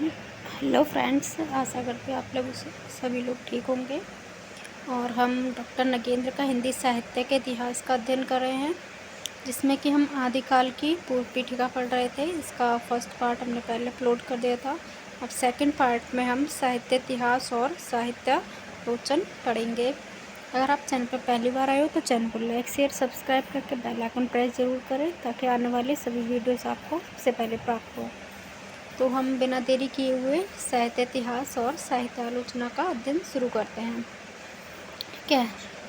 Hello friends, आशा करते हैं आप लोग सभी लोग ठीक होंगे। और हम डॉक्टर नगेंद्र का हिंदी साहित्य के इतिहास का अध्ययन कर रहे हैं, जिसमें कि हम आदिकाल की पूर्व पीठिका पढ़ रहे थे। इसका फर्स्ट पार्ट हमने पहले अपलोड कर दिया था। अब सेकंड पार्ट में हम साहित्य इतिहास और साहित्य आलोचना पढ़ेंगे। अगर आप चैनल पर पहली बार आए हो तो चैनल को लाइक शेयर सब्सक्राइब करके बेल आइकन प्रेस ज़रूर करें, ताकि आने वाले सभी वीडियोज़ आपको सबसे पहले प्राप्त हो। तो हम बिना देरी किए हुए साहित्य इतिहास और साहित्य आलोचना का अध्ययन शुरू करते हैं। ठीक है।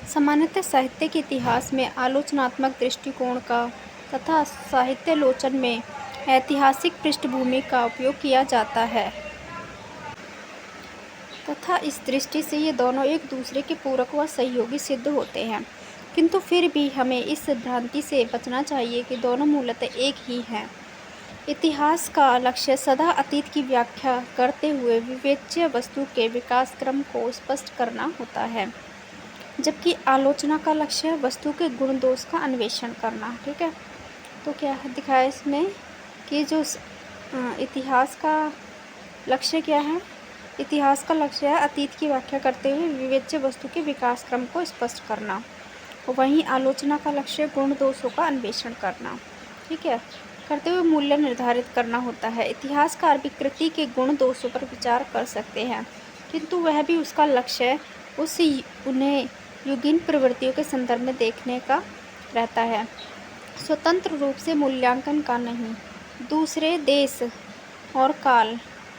सामान्यतः साहित्य के इतिहास में आलोचनात्मक दृष्टिकोण का तथा साहित्यालोचना में ऐतिहासिक पृष्ठभूमि का उपयोग किया जाता है तथा इस दृष्टि से ये दोनों एक दूसरे के पूरक व सहयोगी सिद्ध होते हैं। किंतु फिर भी हमें इस भ्रांति से बचना चाहिए कि दोनों मूलतः एक ही हैं। इतिहास का लक्ष्य सदा अतीत की व्याख्या करते हुए विवेच्य वस्तु के विकास क्रम को स्पष्ट करना होता है, जबकि आलोचना का लक्ष्य वस्तु के गुण दोष का अन्वेषण करना। ठीक है। तो क्या दिखाया इसमें कि जो इतिहास का लक्ष्य क्या है? इतिहास का लक्ष्य है अतीत की व्याख्या करते हुए विवेच्य वस्तु के विकास क्रम को स्पष्ट करना। वहीं आलोचना का लक्ष्य गुण दोषों का अन्वेषण करना, ठीक है, करते हुए मूल्य निर्धारित करना होता है। इतिहासकार भी कृति के गुण दोषों पर विचार कर सकते हैं, किंतु वह भी उसका लक्ष्य उन्हें युगीन प्रवृत्तियों के संदर्भ में देखने का रहता है, स्वतंत्र रूप से मूल्यांकन का नहीं। दूसरे देश और काल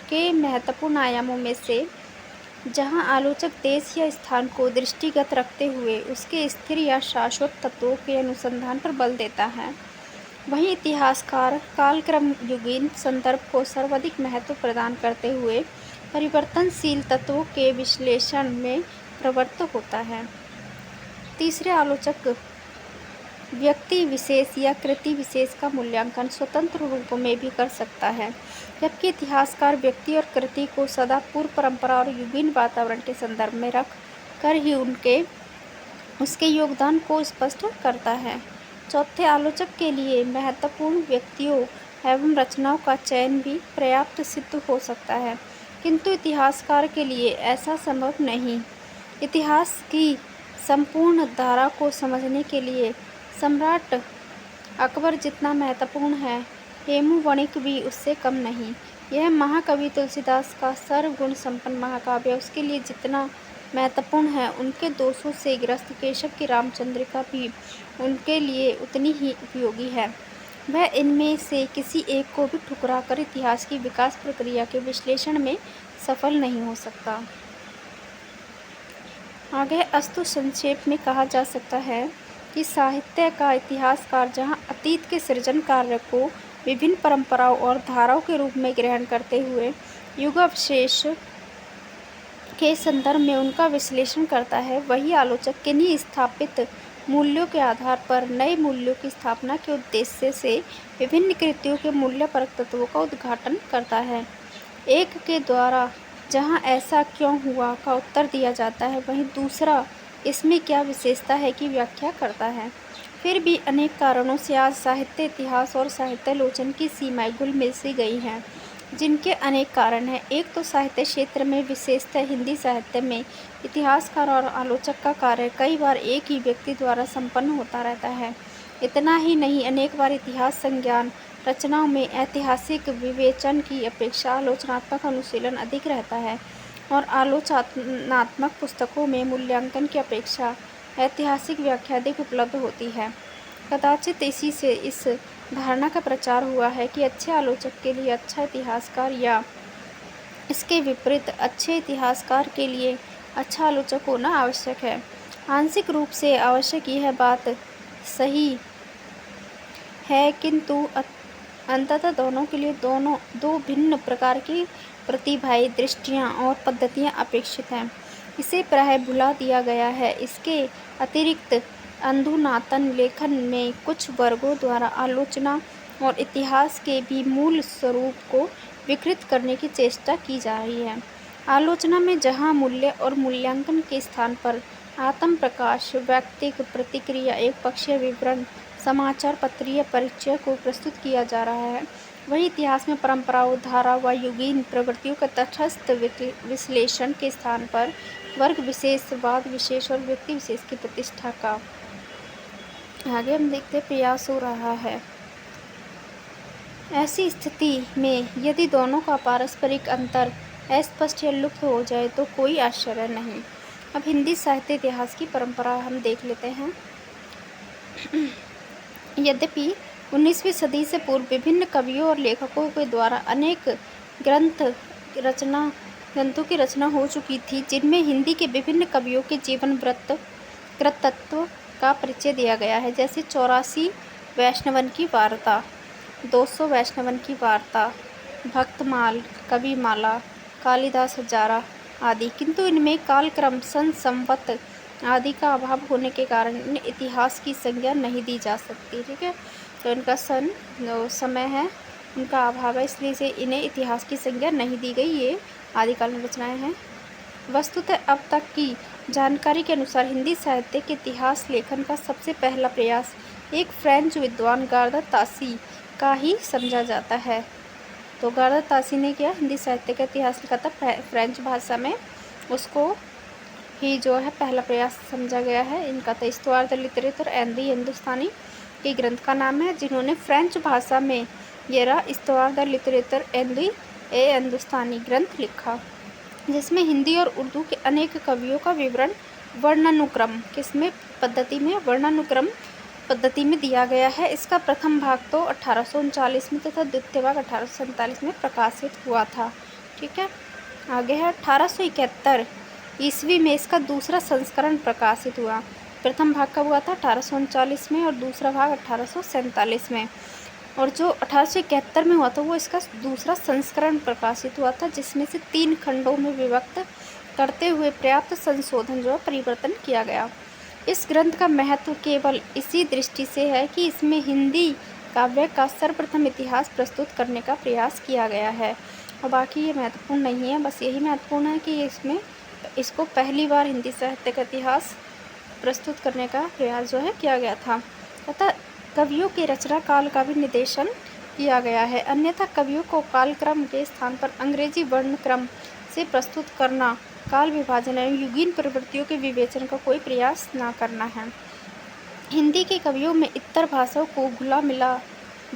के महत्वपूर्ण आयामों में से जहाँ आलोचक देश या स्थान को दृष्टिगत रखते हुए उसके स्थिर या शाश्वत तत्वों के अनुसंधान पर बल देता है, वहीं इतिहासकार कालक्रम युगीन संदर्भ को सर्वाधिक महत्व प्रदान करते हुए परिवर्तनशील तत्वों के विश्लेषण में प्रवृत्त होता है। तीसरे आलोचक व्यक्ति विशेष या कृति विशेष का मूल्यांकन स्वतंत्र रूपों में भी कर सकता है, जबकि इतिहासकार व्यक्ति और कृति को सदा पूर्व परंपरा और युगीन वातावरण के संदर्भ में रख कर ही उसके योगदान को स्पष्ट करता है। चौथे आलोचक के लिए महत्वपूर्ण व्यक्तियों एवं रचनाओं का चयन भी पर्याप्त सिद्ध हो सकता है, किंतु इतिहासकार के लिए ऐसा संभव नहीं। इतिहास की संपूर्ण धारा को समझने के लिए सम्राट अकबर जितना महत्वपूर्ण है, हेमू वणिक भी उससे कम नहीं। यह महाकवि तुलसीदास का सर्वगुण संपन्न महाकाव्य उसके लिए जितना महत्वपूर्ण है, उनके दोषों से ग्रस्त केशव की रामचंद्रिका भी उनके लिए उतनी ही उपयोगी है। वह इनमें से किसी एक को भी ठुकरा कर इतिहास की विकास प्रक्रिया के विश्लेषण में सफल नहीं हो सकता। आगे अस्तु संक्षेप में कहा जा सकता है कि साहित्य का इतिहासकार जहाँ अतीत के सृजन कार्य को विभिन्न परंपराओं और धाराओं के रूप में ग्रहण करते हुए युगावशेष के संदर्भ में उनका विश्लेषण करता है, वही आलोचक किन्हीं स्थापित मूल्यों के आधार पर नए मूल्यों की स्थापना के उद्देश्य से विभिन्न कृतियों के मूल्यपरक तत्वों का उद्घाटन करता है। एक के द्वारा जहां ऐसा क्यों हुआ का उत्तर दिया जाता है, वहीं दूसरा इसमें क्या विशेषता है की व्याख्या करता है। फिर भी अनेक कारणों से आज साहित्य इतिहास और साहित्यालोचना की सीमाएं घुल-मिल सी गई हैं, जिनके अनेक कारण हैं। एक तो साहित्य क्षेत्र में, विशेषतः हिंदी साहित्य में, इतिहासकार और आलोचक का कार्य कई बार एक ही व्यक्ति द्वारा संपन्न होता रहता है। इतना ही नहीं, अनेक बार इतिहास संज्ञान रचनाओं में ऐतिहासिक विवेचन की अपेक्षा आलोचनात्मक अनुशीलन अधिक रहता है और आलोचनात्मक पुस्तकों में मूल्यांकन की अपेक्षा ऐतिहासिक व्याख्या अधिक उपलब्ध होती है। कदाचित इसी से इस धारणा का प्रचार हुआ है कि अच्छे आलोचक के लिए अच्छा इतिहासकार या इसके विपरीत अच्छे इतिहासकार के लिए अच्छा आलोचक होना आवश्यक है। आंशिक रूप से आवश्यक यह बात सही है, किंतु अंततः दोनों के लिए दो भिन्न प्रकार की प्रतिभाएं, दृष्टियाँ और पद्धतियाँ अपेक्षित हैं। इसे प्रायः भुला दिया गया है। इसके अतिरिक्त अधुनातन लेखन में कुछ वर्गों द्वारा आलोचना और इतिहास के भी मूल स्वरूप को विकृत करने की चेष्टा की जा रही है। आलोचना में जहाँ मूल्य और मूल्यांकन के स्थान पर आत्म प्रकाश, व्यक्तिक प्रतिक्रिया, एक पक्षीय विवरण, समाचार पत्रीय परिचय को प्रस्तुत किया जा रहा है, वही इतिहास में परंपराओं, धारा व युगीन प्रवृत्तियों का तटस्थ विश्लेषण के स्थान पर वर्ग विशेष, वाद विशेष और व्यक्ति विशेष की प्रतिष्ठा का आगे हम देखते प्रयास हो रहा है। ऐसी स्थिति में यदि दोनों का पारस्परिक अंतर अस्पष्ट या लुप्त हो जाए तो कोई आश्चर्य नहीं। अब हिंदी साहित्य इतिहास की परंपरा हम देख लेते हैं। यद्यपि 19वीं सदी से पूर्व विभिन्न कवियों और लेखकों के द्वारा अनेक ग्रंथों की रचना हो चुकी थी, जिनमें हिंदी के विभिन्न कवियों के जीवन वृत्त कृतत्व का परिचय दिया गया है, जैसे 84 वैष्णवन की वार्ता, 200 वैष्णवन की वार्ता, भक्तमाल, कविमाला, कालिदास हजारा आदि। किंतु इनमें कालक्रम, सन, संवत आदि का अभाव होने के कारण इन्हें इतिहास की संज्ञा नहीं दी जा सकती। ठीक है, तो इनका जो समय है उनका अभाव है, इसलिए से इन्हें इतिहास की संज्ञा नहीं दी गई। ये आदिकालीन रचनाएं हैं। वस्तुतः अब तक की जानकारी के अनुसार हिंदी साहित्य के इतिहास लेखन का सबसे पहला प्रयास एक फ्रेंच विद्वान गार्दा तासी का ही समझा जाता है। तो गार्दा तासी ने क्या हिंदी साहित्य का इतिहास लिखा था फ्रेंच भाषा में, उसको ही जो है पहला प्रयास समझा गया है। इनका तो हिस्toire de littérature एंड हिंदुस्तानी के ग्रंथ का नाम है, जिन्होंने फ्रेंच भाषा में ये रहा हिस्toire de littérature एंड हिंदुस्तानी ग्रंथ लिखा, जिसमें हिंदी और उर्दू के अनेक कवियों का विवरण वर्णानुक्रम पद्धति में दिया गया है। इसका प्रथम भाग तो 1839 में तथा द्वितीय भाग 1847 में प्रकाशित हुआ था। ठीक है, आगे है 1871 ईस्वी में इसका दूसरा संस्करण प्रकाशित हुआ। प्रथम भाग कब हुआ था? 1839 में, और दूसरा भाग 1847 में। और जो 1871 में हुआ था वो इसका दूसरा संस्करण प्रकाशित हुआ था, जिसमें से 3 खंडों में विभक्त करते हुए पर्याप्त संशोधन जो परिवर्तन किया गया। इस ग्रंथ का महत्व केवल इसी दृष्टि से है कि इसमें हिंदी काव्य का सर्वप्रथम इतिहास प्रस्तुत करने का प्रयास किया गया है, और बाकी ये महत्वपूर्ण नहीं है, बस यही महत्वपूर्ण है कि इसको पहली बार हिंदी साहित्य का इतिहास प्रस्तुत करने का प्रयास जो है किया गया था, तथा कवियों के रचना काल का भी निर्देशन किया गया है। अन्यथा कवियों को कालक्रम के स्थान पर अंग्रेजी वर्णक्रम से प्रस्तुत करना, काल विभाजन एवं युगीन प्रवृत्तियों के विवेचन का कोई प्रयास न करना है। हिंदी के कवियों में इतर भाषाओं को घुला मिला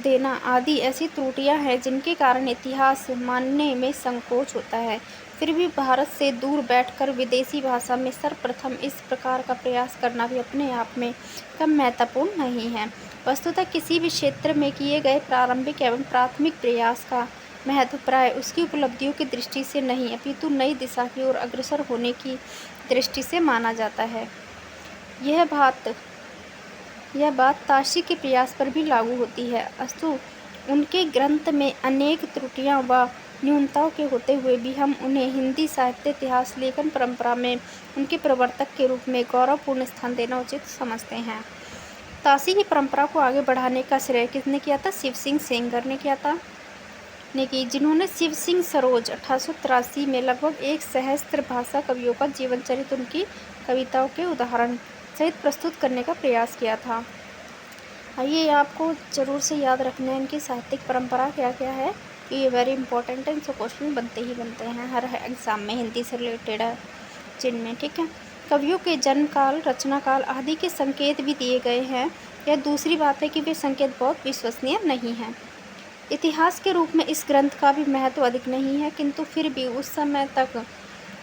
देना आदि ऐसी त्रुटियां हैं जिनके कारण इतिहास मानने में संकोच होता है। फिर भी भारत से दूर बैठकर विदेशी भाषा में सर्वप्रथम इस प्रकार का प्रयास करना भी अपने आप में कम महत्वपूर्ण नहीं है। वस्तुतः किसी भी क्षेत्र में किए गए प्रारंभिक एवं प्राथमिक प्रयास का महत्व प्राय उसकी उपलब्धियों की दृष्टि से नहीं, अपितु नई दिशा की ओर अग्रसर होने की दृष्टि से माना जाता है। यह बात ताशी के प्रयास पर भी लागू होती है। अस्तु उनके ग्रंथ में अनेक त्रुटियां व न्यूनताओं के होते हुए भी हम उन्हें हिंदी साहित्य इतिहास लेखन परंपरा में उनके प्रवर्तक के रूप में गौरवपूर्ण स्थान देना उचित समझते हैं। ताशी की परंपरा को आगे बढ़ाने का श्रेय किसने किया था? शिव सिंह सेंगर ने किया था, जिन्होंने शिव सिंह सरोज 1883 में लगभग 1 सहस्त्र भाषा कवियों का जीवन चरित्र उनकी कविताओं के उदाहरण सहित प्रस्तुत करने का प्रयास किया था। ये आपको जरूर से याद रखना है, इनकी साहित्यिक परंपरा क्या क्या है, कि ये वेरी इंपॉर्टेंट है, इनसे क्वेश्चन बनते हैं हर एग्ज़ाम में हिंदी से रिलेटेड है जिनमें। ठीक है, कवियों के जन्म काल, रचना काल आदि के संकेत भी दिए गए हैं। यह दूसरी बात है कि वे संकेत बहुत विश्वसनीय नहीं हैं। इतिहास के रूप में इस ग्रंथ का भी महत्व अधिक नहीं है, किंतु फिर भी उस समय तक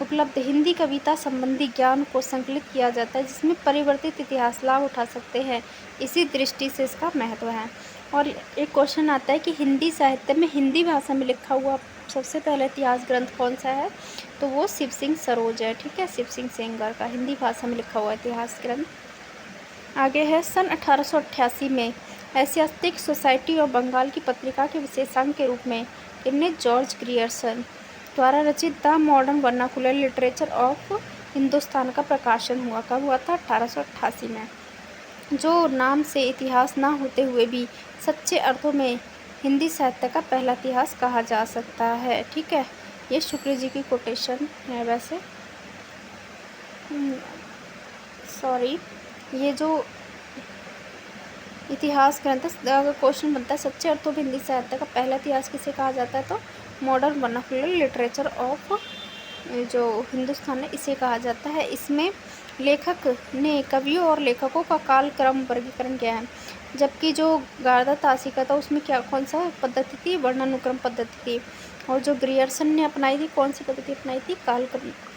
उपलब्ध हिंदी कविता संबंधी ज्ञान को संकलित किया जाता है, जिसमें परिवर्तित इतिहास लाभ उठा सकते हैं। इसी दृष्टि से इसका महत्व है। और एक क्वेश्चन आता है कि हिंदी साहित्य में हिंदी भाषा में लिखा हुआ सबसे पहला इतिहास ग्रंथ कौन सा है? तो वो शिव सिंह सरोज है। ठीक है, शिव सिंह सेंगर का हिंदी भाषा में लिखा हुआ इतिहास ग्रंथ। आगे है सन 1888 में एशियाटिक सोसाइटी ऑफ बंगाल की पत्रिका के विशेषांक के रूप में इनने जॉर्ज ग्रियर्सन द्वारा रचित the modern vernacular literature of Hindustan का प्रकाशन हुआ। कब हुआ था? 1888 में, जो नाम से इतिहास ना होते हुए भी सच्चे अर्थों में हिंदी साहित्य का पहला इतिहास कहा जा सकता है। ठीक है, ये शुक्ल जी की कोटेशन है। वैसे सॉरी, ये जो इतिहास ग्रंथ अगर क्वेश्चन बनता है सच्चे अर्थों में हिंदी साहित्य का पहला इतिहास किसे कहा जाता है, तो मॉडर्न वर्नाकुलर लिटरेचर ऑफ जो हिंदुस्तान है इसे कहा जाता है। इसमें लेखक ने कवियों और लेखकों का कालक्रम वर्गीकरण किया है, जबकि जो गार्दा तासिका था उसमें क्या कौन सा पद्धति थी, वर्णानुक्रम पद्धति थी। और जो ग्रियर्सन ने अपनाई थी कौन सी पद्धति अपनाई थी,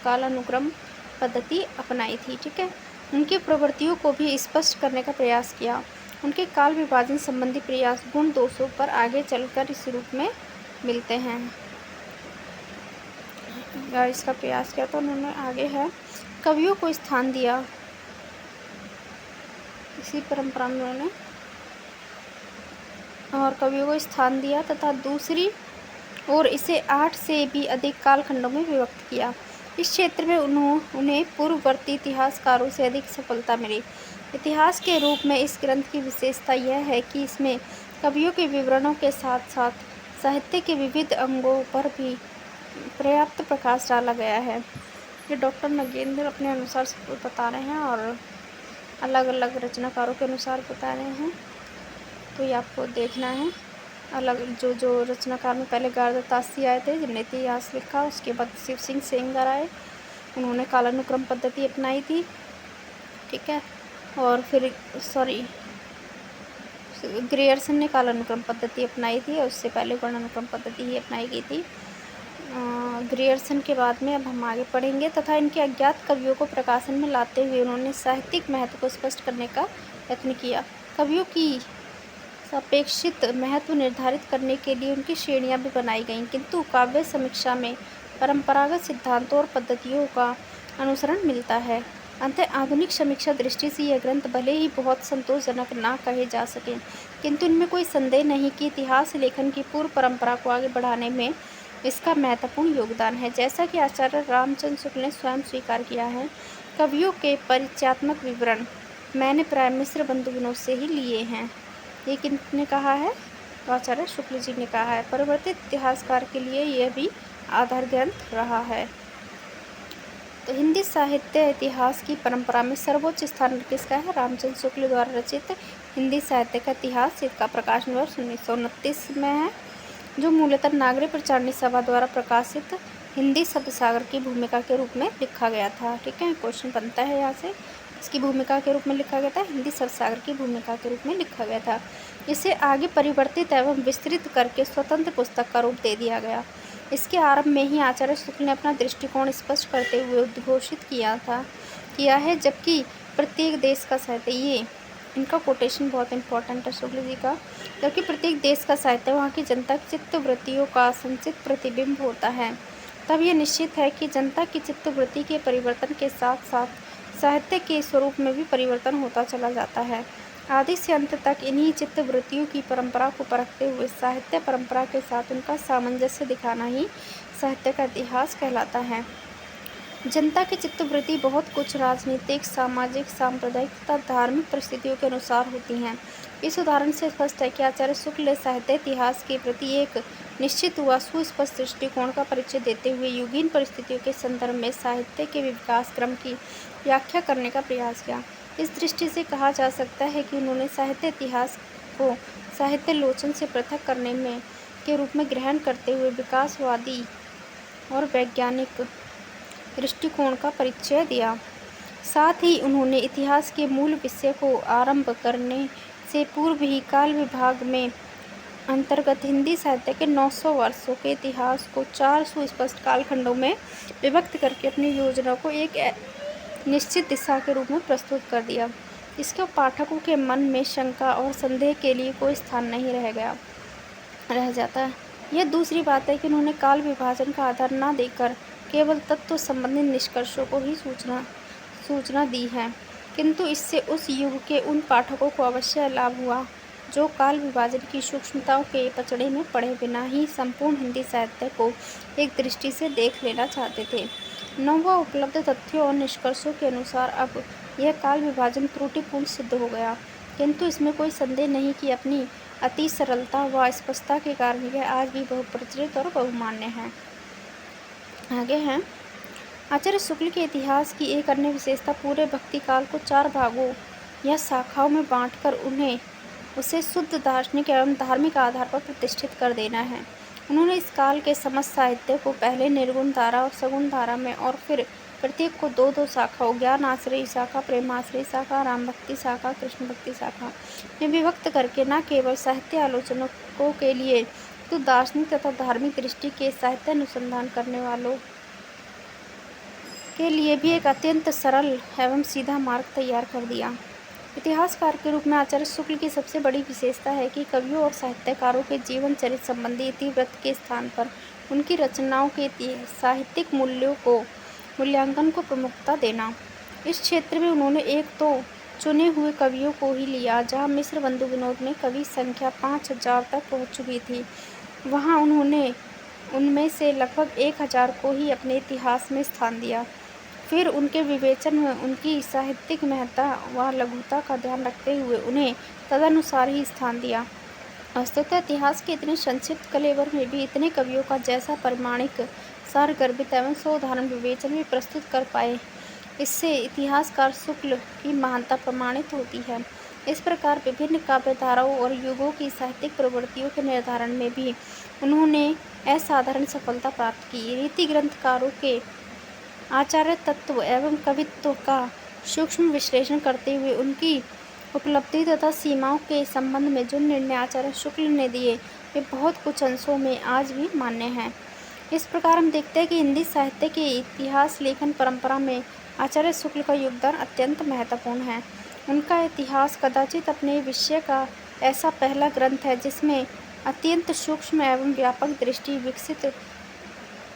कालानुक्रम पद्धति अपनाई थी। ठीक है, उनकी प्रवृत्तियों को भी स्पष्ट करने का प्रयास किया। उनके काल विभाजन संबंधी प्रयास गुण दोषों पर आगे चलकर इस रूप में मिलते हैं। इसका प्रयास किया तो उन्होंने आगे है कवियों को स्थान दिया, इसी परंपरा में उन्होंने और कवियों को स्थान दिया तथा दूसरी और इसे 8 से भी अधिक कालखंडों में विभक्त किया। इस क्षेत्र में उन्हें पूर्ववर्ती इतिहासकारों से अधिक सफलता मिली। इतिहास के रूप में इस ग्रंथ की विशेषता यह है कि इसमें कवियों के विवरणों के साथ साथ साहित्य के विविध अंगों पर भी पर्याप्त प्रकाश डाला गया है। ये डॉक्टर नगेंद्र अपने अनुसार बता रहे हैं और अलग अलग रचनाकारों के अनुसार बता रहे हैं, तो ये आपको देखना है। अलग जो रचनाकार में पहले गार्दा तासी आए थे जिन्होंने इतिहास लिखा, उसके बाद शिव सिंह सेंगर आए, उन्होंने कालानुक्रम पद्धति अपनाई थी। ठीक है, और फिर ग्रियर्सन ने कालानुक्रम पद्धति अपनाई थी और उससे पहले वर्णानुक्रम पद्धति ही अपनाई गई थी। ग्रियर्सन के बाद में अब हम आगे पढ़ेंगे। तथा इनके अज्ञात कवियों को प्रकाशन में लाते हुए उन्होंने साहित्यिक महत्व को स्पष्ट करने का यत्न किया। कवियों की सापेक्षित महत्व निर्धारित करने के लिए उनकी श्रेणियां भी बनाई गईं, किंतु काव्य समीक्षा में परंपरागत सिद्धांतों और पद्धतियों का अनुसरण मिलता है। अतः आधुनिक समीक्षा दृष्टि से यह ग्रंथ भले ही बहुत संतोषजनक ना कहे जा सके, किंतु इनमें कोई संदेह नहीं कि इतिहास लेखन की पूर्व परंपरा को आगे बढ़ाने में इसका महत्वपूर्ण योगदान है। जैसा कि आचार्य रामचंद्र शुक्ल ने स्वयं स्वीकार किया है, कवियों के परिचयात्मक विवरण मैंने प्राय मिश्र बंधु विनोद से ही लिए हैं। ये किसने कहा है, आचार्य शुक्ल जी ने कहा है। परिवर्तित इतिहासकार के लिए यह भी आधार ग्रंथ रहा है। तो हिंदी साहित्य इतिहास की परंपरा में सर्वोच्च स्थान किसका है, रामचंद्र शुक्ल द्वारा रचित हिंदी साहित्य का इतिहास, इसका प्रकाशन वर्ष 1929 में है, जो मूलतः नागरिक प्रचारणी सभा द्वारा प्रकाशित हिंदी शब्दसागर की भूमिका के रूप में लिखा गया था। ठीक है, क्वेश्चन बनता है यहाँ से, इसकी भूमिका के रूप में लिखा गया था, हिंदी शब्दसागर की भूमिका के रूप में लिखा गया था। इसे आगे परिवर्तित एवं विस्तृत करके स्वतंत्र पुस्तक का रूप दे दिया गया। इसके आरंभ में ही आचार्य शुक्ल ने अपना दृष्टिकोण स्पष्ट करते हुए उद्घोषित किया है, जबकि प्रत्येक देश का साहित्य, ये इनका कोटेशन बहुत इंपॉर्टेंट है शुक्ल जी का, जबकि प्रत्येक देश का साहित्य वहाँ की जनता की चित्तवृत्तियों का संचित प्रतिबिंब होता है। तब यह निश्चित है कि जनता की चित्तवृत्ति के परिवर्तन के साथ साथ साहित्य के स्वरूप में भी परिवर्तन होता चला जाता है। आदि से अंत तक इन्हीं चित्तवृत्तियों की परंपरा को परखते हुए साहित्य परंपरा के साथ उनका सामंजस्य दिखाना ही साहित्य का इतिहास कहलाता है। जनता की चित्तवृत्ति बहुत कुछ राजनीतिक, सामाजिक, सांप्रदायिक तथा धार्मिक परिस्थितियों के अनुसार होती हैं। इस उदाहरण से स्पष्ट है कि आचार्य शुक्ल ने साहित्य इतिहास के प्रति एक निश्चित व सुस्पष्ट दृष्टिकोण का परिचय देते हुए युगीन परिस्थितियों के संदर्भ में साहित्य के विकास क्रम की व्याख्या करने का प्रयास किया। इस दृष्टि से कहा जा सकता है कि उन्होंने साहित्य इतिहास को साहित्य लोचन से पृथक करने में के रूप में ग्रहण करते हुए विकासवादी और वैज्ञानिक दृष्टिकोण का परिचय दिया। साथ ही उन्होंने इतिहास के मूल विषय को आरंभ करने से पूर्व ही काल विभाग में अंतर्गत हिंदी साहित्य के 900 वर्षों के इतिहास को 4 सुस्पष्ट कालखंडों में विभक्त करके अपनी योजना को एक निश्चित दिशा के रूप में प्रस्तुत कर दिया। इसके पाठकों के मन में शंका और संदेह के लिए कोई स्थान नहीं रह जाता है। यह दूसरी बात है कि उन्होंने काल विभाजन का आधार न देकर केवल तत्व संबंधी निष्कर्षों को ही सूचना दी है, किंतु इससे उस युग के उन पाठकों को अवश्य लाभ हुआ जो काल विभाजन की सूक्ष्मताओं के पचड़े में पड़े बिना ही संपूर्ण हिंदी साहित्य को एक दृष्टि से देख लेना चाहते थे। नव उपलब्ध तथ्यों और निष्कर्षों के अनुसार अब यह काल विभाजन त्रुटिपूर्ण सिद्ध हो गया, किंतु इसमें कोई संदेह नहीं कि अपनी अति सरलता व स्पष्टता के कारण यह आज भी बहुप्रचलित और बहुमान्य है। आगे हैं, आचार्य शुक्ल के इतिहास की एक अन्य विशेषता पूरे भक्ति काल को 4 भागों या शाखाओं में बांटकर उन्हें उसे शुद्ध दार्शनिक एवं धार्मिक आधार पर प्रतिष्ठित कर देना है। उन्होंने इस काल के समस्त साहित्य को पहले निर्गुण धारा और सगुण धारा में और फिर प्रत्येक को दो दो शाखाओं, ज्ञान आश्रयी शाखा, प्रेमाश्रयी शाखा, राम भक्ति शाखा, कृष्ण भक्ति शाखा में विभक्त करके न केवल साहित्य आलोचकों के लिए तो दार्शनिक तथा धार्मिक दृष्टि के साहित्य अनुसंधान करने वालों के लिए भी एक अत्यंत सरल एवं सीधा मार्ग तैयार कर दिया। इतिहासकार के रूप में आचार्य शुक्ल की सबसे बड़ी विशेषता है कि कवियों और साहित्यकारों के जीवन चरित्र संबंधी इतिवृत्त के स्थान पर उनकी रचनाओं के साहित्यिक मूल्यांकन को प्रमुखता देना। इस क्षेत्र में उन्होंने एक तो चुने हुए कवियों को ही लिया, जहाँ मिश्र बंधु विनोद में कवि संख्या 5000 तक पहुँच चुकी थी, वहाँ उन्होंने उनमें से लगभग 1000 को ही अपने इतिहास में स्थान दिया। फिर उनके विवेचन में उनकी साहित्यिक महत्ता व लघुता का ध्यान रखते हुए उन्हें तदनुसार ही स्थान दिया। वस्तुतः इतिहास के इतने संक्षिप्त कलेवर में भी इतने कवियों का जैसा परिमाणिक, सारगर्भित एवं साधारण विवेचन भी प्रस्तुत कर पाए, इससे इतिहासकार शुक्ल की महानता प्रमाणित होती है। इस प्रकार विभिन्न काव्यधाराओं और युगों की साहित्यिक प्रवृत्तियों के निर्धारण में भी उन्होंने असाधारण सफलता प्राप्त की। रीति ग्रंथकारों के आचार्य तत्व एवं कवित्व का सूक्ष्म विश्लेषण करते हुए उनकी उपलब्धि तथा सीमाओं के संबंध में जो निर्णय आचार्य शुक्ल ने दिए, वे बहुत कुछ अंशों में आज भी मान्य हैं। इस प्रकार हम देखते हैं कि हिंदी साहित्य के इतिहास लेखन परंपरा में आचार्य शुक्ल का योगदान अत्यंत महत्वपूर्ण है। उनका इतिहास कदाचित अपने विषय का ऐसा पहला ग्रंथ है जिसमें अत्यंत सूक्ष्म एवं व्यापक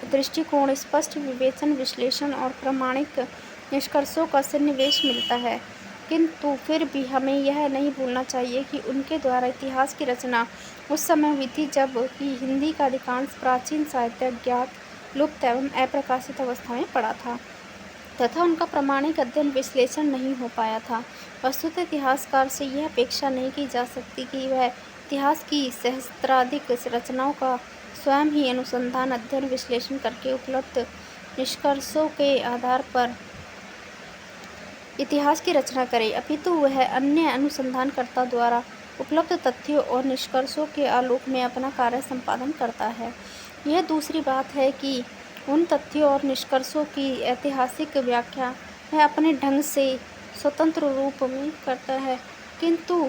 दृष्टिकोण, स्पष्ट विवेचन, विश्लेषण और प्रामाणिक निष्कर्षों का सन्निवेश मिलता है। किंतु फिर भी हमें यह नहीं भूलना चाहिए कि उनके द्वारा इतिहास की रचना उस समय हुई थी जब कि हिंदी का अधिकांश प्राचीन साहित्य अज्ञात, लुप्त एवं अप्रकाशित अवस्था में पड़ा था तथा उनका प्रामाणिक अध्ययन विश्लेषण नहीं हो पाया था। वस्तुतः इतिहासकार से यह अपेक्षा नहीं की जा सकती कि वह इतिहास की सहस्त्राधिक रचनाओं का स्वयं ही अनुसंधान, अध्ययन, विश्लेषण करके उपलब्ध निष्कर्षों के आधार पर इतिहास की रचना करे, अपितु वह अन्य अनुसंधानकर्ता द्वारा उपलब्ध तथ्यों और निष्कर्षों के आलोक में अपना कार्य संपादन करता है। यह दूसरी बात है कि उन तथ्यों और निष्कर्षों की ऐतिहासिक व्याख्या वह अपने ढंग से स्वतंत्र रूप में करता है, किंतु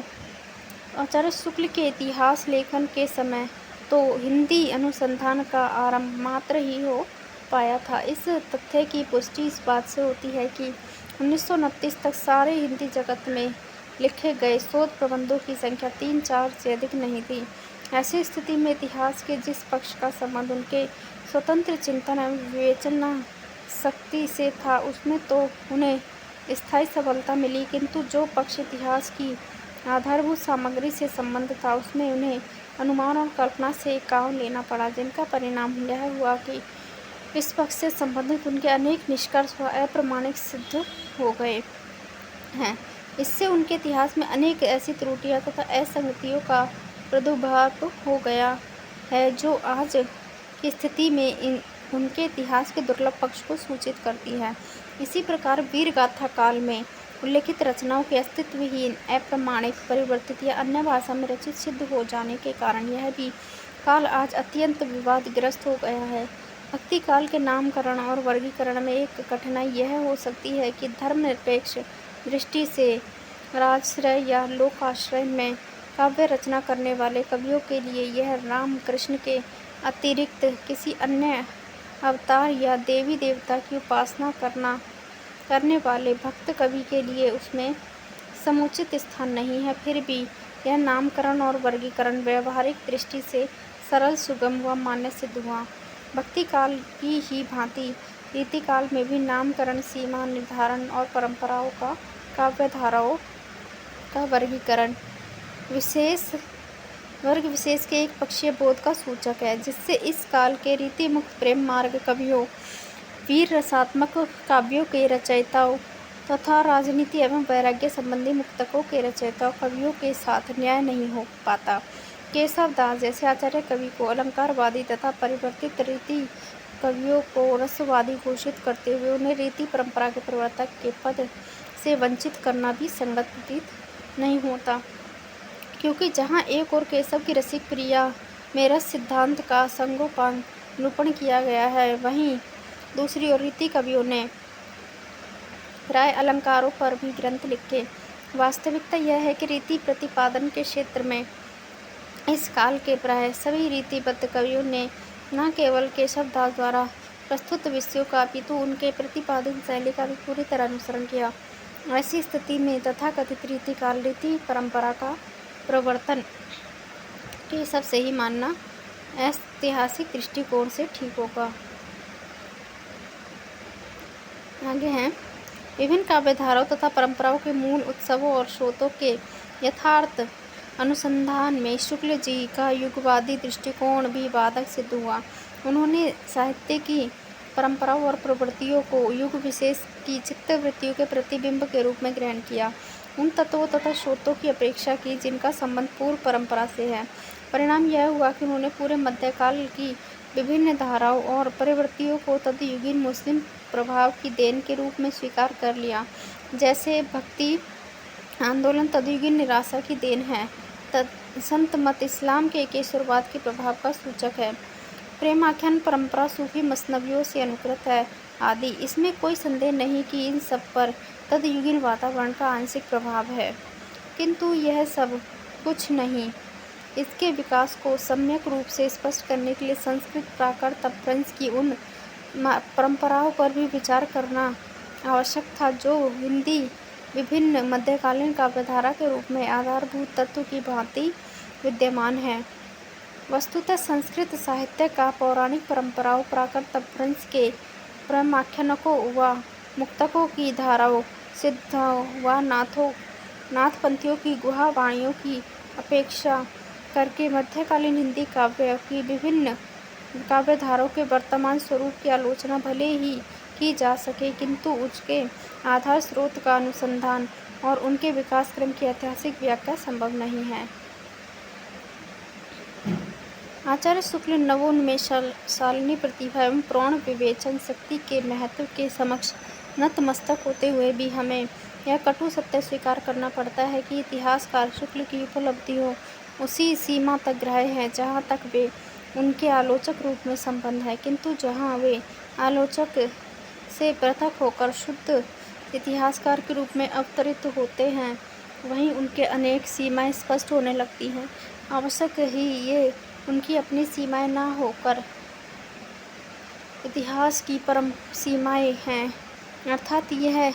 आचार्य शुक्ल के इतिहास लेखन के समय तो हिंदी अनुसंधान का आरंभ मात्र ही हो पाया था। इस तथ्य की पुष्टि इस बात से होती है कि 1929 तक सारे हिंदी जगत में लिखे गए शोध प्रबंधों की संख्या 3-4 से अधिक नहीं थी। ऐसी स्थिति में इतिहास के जिस पक्ष का संबंध उनके स्वतंत्र चिंतन एवं विवेचना शक्ति से था, उसमें तो उन्हें स्थायी सफलता मिली, किंतु जो पक्ष इतिहास की आधारभूत सामग्री से संबंध था, उसमें उन्हें अनुमान और कल्पना से काम लेना पड़ा, जिनका परिणाम यह हुआ कि इस पक्ष से संबंधित उनके अनेक निष्कर्ष व अप्रमाणिक सिद्ध हो गए हैं। इससे उनके इतिहास में अनेक ऐसी त्रुटियां तथा असंगतियों का प्रादुर्भाव हो गया है जो आज की स्थिति में उनके इतिहास के दुर्लभ पक्ष को सूचित करती है। इसी प्रकार वीर गाथा काल में उल्लेखित रचनाओं के अस्तित्वहीन, अप्रमाणिक, परिवर्तित या अन्य भाषा में रचित सिद्ध हो जाने के कारण यह भी काल आज अत्यंत विवादग्रस्त हो गया है। भक्ति काल के नामकरण और वर्गीकरण में एक कठिनाई यह हो सकती है कि धर्मनिरपेक्ष दृष्टि से राजाश्रय या लोकाश्रय में काव्य रचना करने वाले कवियों के लिए यह राम कृष्ण के अतिरिक्त किसी अन्य अवतार या देवी देवता की उपासना करने वाले भक्त कवि के लिए उसमें समुचित स्थान नहीं है। फिर भी यह नामकरण और वर्गीकरण व्यवहारिक दृष्टि से सरल, सुगम व मान्य सिद्ध हुआ। भक्ति काल की ही भांति रीति काल में भी नामकरण, सीमा निर्धारण और परंपराओं का, काव्यधाराओं का वर्गीकरण वर्ग विशेष के एक पक्षीय बोध का सूचक है, जिससे इस काल के रीति मुक्त प्रेम मार्ग कवियों, वीर रसात्मक काव्यों के रचयिताओं तथा राजनीति एवं वैराग्य संबंधी मुक्तकों के रचयिताओं कवियों के साथ न्याय नहीं हो पाता। केशव दास जैसे आचार्य कवि को अलंकारवादी तथा परिवर्तित रीति कवियों को रसवादी घोषित करते हुए उन्हें रीति परंपरा के प्रवर्तक के पद से वंचित करना भी संगत प्रतीत नहीं होता, क्योंकि जहाँ एक ओर केशव की रसिक प्रिया में रस सिद्धांत का संगोपांग निरूपण किया गया है, वहीं दूसरी ओर रीति कवियों ने प्राय अलंकारों पर भी ग्रंथ लिखे। वास्तविकता यह है कि रीति प्रतिपादन के क्षेत्र में इस काल के प्राय सभी रीतिबद्ध कवियों ने न केवल केशवदास द्वारा प्रस्तुत विषयों का अपितु उनके प्रतिपादन शैली का भी पूरी तरह अनुसरण किया। ऐसी स्थिति में तथाकथित रीतिकाल रीति परंपरा का प्रवर्तन के सबसे ही मानना ऐतिहासिक दृष्टिकोण से ठीक होगा। आगे हैं विभिन्न काव्यधाराओं तथा परंपराओं के मूल उत्सवों और स्रोतों के यथार्थ अनुसंधान में शुक्ल जी का युगवादी दृष्टिकोण भी बाधक सिद्ध हुआ। उन्होंने साहित्य की परंपराओं और प्रवृत्तियों को युग विशेष की चित्तवृत्तियों के प्रतिबिंब के रूप में ग्रहण किया, उन तत्वों तथा स्रोतों की अपेक्षा की जिनका संबंध पूर्व परंपरा से है। परिणाम यह हुआ कि उन्होंने पूरे मध्यकाल की विभिन्न धाराओं और प्रवृत्तियों को तदयुगीन मुस्लिम प्रभाव की देन के रूप में स्वीकार कर लिया। जैसे भक्ति आंदोलन तदयुगीन निराशा की देन है, संत मत इस्लाम के केशरवाद के प्रभाव का सूचक है, प्रेमाख्यान परंपरा सूफी मसनवियों से अनुकृत है आदि। इसमें कोई संदेह नहीं कि इन सब पर तदयुगीन वातावरण का आंशिक प्रभाव है, किंतु यह सब कुछ नहीं। इसके विकास को सम्यक रूप से स्पष्ट करने के लिए संस्कृत प्राकृत अपभ्रंश की उन परंपराओं पर भी विचार करना आवश्यक था जो हिंदी विभिन्न मध्यकालीन काव्यधारा के रूप में आधारभूत तत्व की भांति विद्यमान है। वस्तुतः संस्कृत साहित्य का पौराणिक परंपराओं प्राकृत अपभ्रंश के प्रेमाख्यानकों व मुक्तकों की धाराओं सिद्धों व नाथपंथियों की गुहा वाणियों की अपेक्षा करके मध्यकालीन हिंदी काव्य की विभिन्न काव्यधाराओं के वर्तमान स्वरूप की आलोचना भले ही की जा सके, किंतु उसके आधार स्रोत का अनुसंधान और उनके विकास क्रम की ऐतिहासिक व्याख्या संभव नहीं है। आचार्य शुक्ल नवोन्मेषशालिनी प्रतिभा एवं प्रौढ़ विवेचन शक्ति के महत्व के समक्ष नतमस्तक होते हुए भी हमें यह कटु सत्य स्वीकार करना पड़ता है कि इतिहासकार शुक्ल की उपलब्धियों उसी सीमा तक ग्राह्य हैं जहाँ तक वे उनके आलोचक रूप में संबंध है, किंतु जहाँ वे आलोचक से पृथक होकर शुद्ध इतिहासकार के रूप में अवतरित होते हैं, वहीं उनके अनेक सीमाएं स्पष्ट होने लगती हैं। आवश्यक ही ये उनकी अपनी सीमाएं न होकर इतिहास की परम सीमाएं हैं, अर्थात यह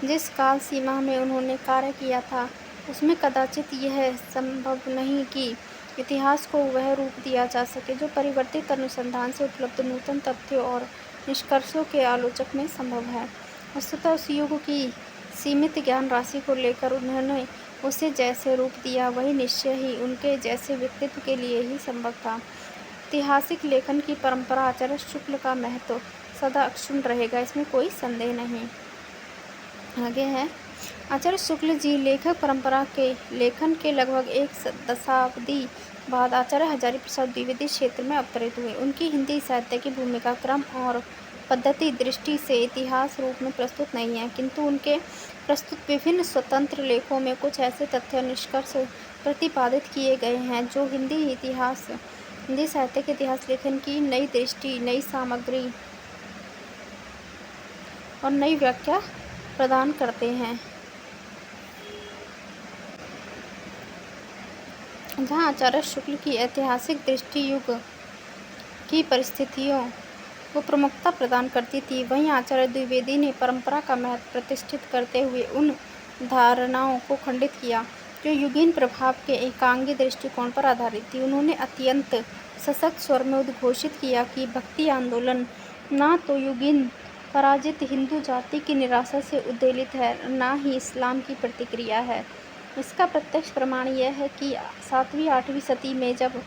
जिस काल सीमा में उन्होंने कार्य किया था उसमें कदाचित यह संभव नहीं कि इतिहास को वह रूप दिया जा सके जो परिवर्तित अनुसंधान से उपलब्ध नूतन तथ्यों और निष्कर्षों के आलोचक में संभव है। वस्तुतः उस युग की सीमित ज्ञान राशि को लेकर उन्होंने उसे जैसे रूप दिया वही निश्चय ही उनके जैसे व्यक्तित्व के लिए ही संभव था। ऐतिहासिक लेखन की परंपरा आचार्य शुक्ल का महत्व सदा अक्षुण्ण रहेगा, इसमें कोई संदेह नहीं। आगे है आचार्य शुक्ल जी लेखक परंपरा के लेखन के लगभग एक दशाब्दी बाद आचार्य हजारी प्रसाद द्विवेदी क्षेत्र में अवतरित हुए। उनकी हिंदी साहित्य की भूमिका क्रम और पद्धति दृष्टि से इतिहास रूप में प्रस्तुत नहीं है, किंतु उनके प्रस्तुत विभिन्न स्वतंत्र लेखों में कुछ ऐसे तथ्य निष्कर्ष प्रतिपादित किए गए हैं जो हिंदी साहित्य के इतिहास लेखन की नई दृष्टि, नई सामग्री और नई व्याख्या प्रदान करते हैं। जहाँ आचार्य शुक्ल की ऐतिहासिक दृष्टि युग की परिस्थितियों को प्रमुखता प्रदान करती थी, वहीं आचार्य द्विवेदी ने परंपरा का महत्व प्रतिष्ठित करते हुए उन धारणाओं को खंडित किया जो युगीन प्रभाव के एकांगी दृष्टिकोण पर आधारित थी। उन्होंने अत्यंत सशक्त स्वर में उद्घोषित किया कि भक्ति आंदोलन न तो युगीन पराजित हिंदू जाति की निराशा से उद्वेलित है, न ही इस्लाम की प्रतिक्रिया है। इसका प्रत्यक्ष प्रमाण यह है कि 7वीं-8वीं सदी में जब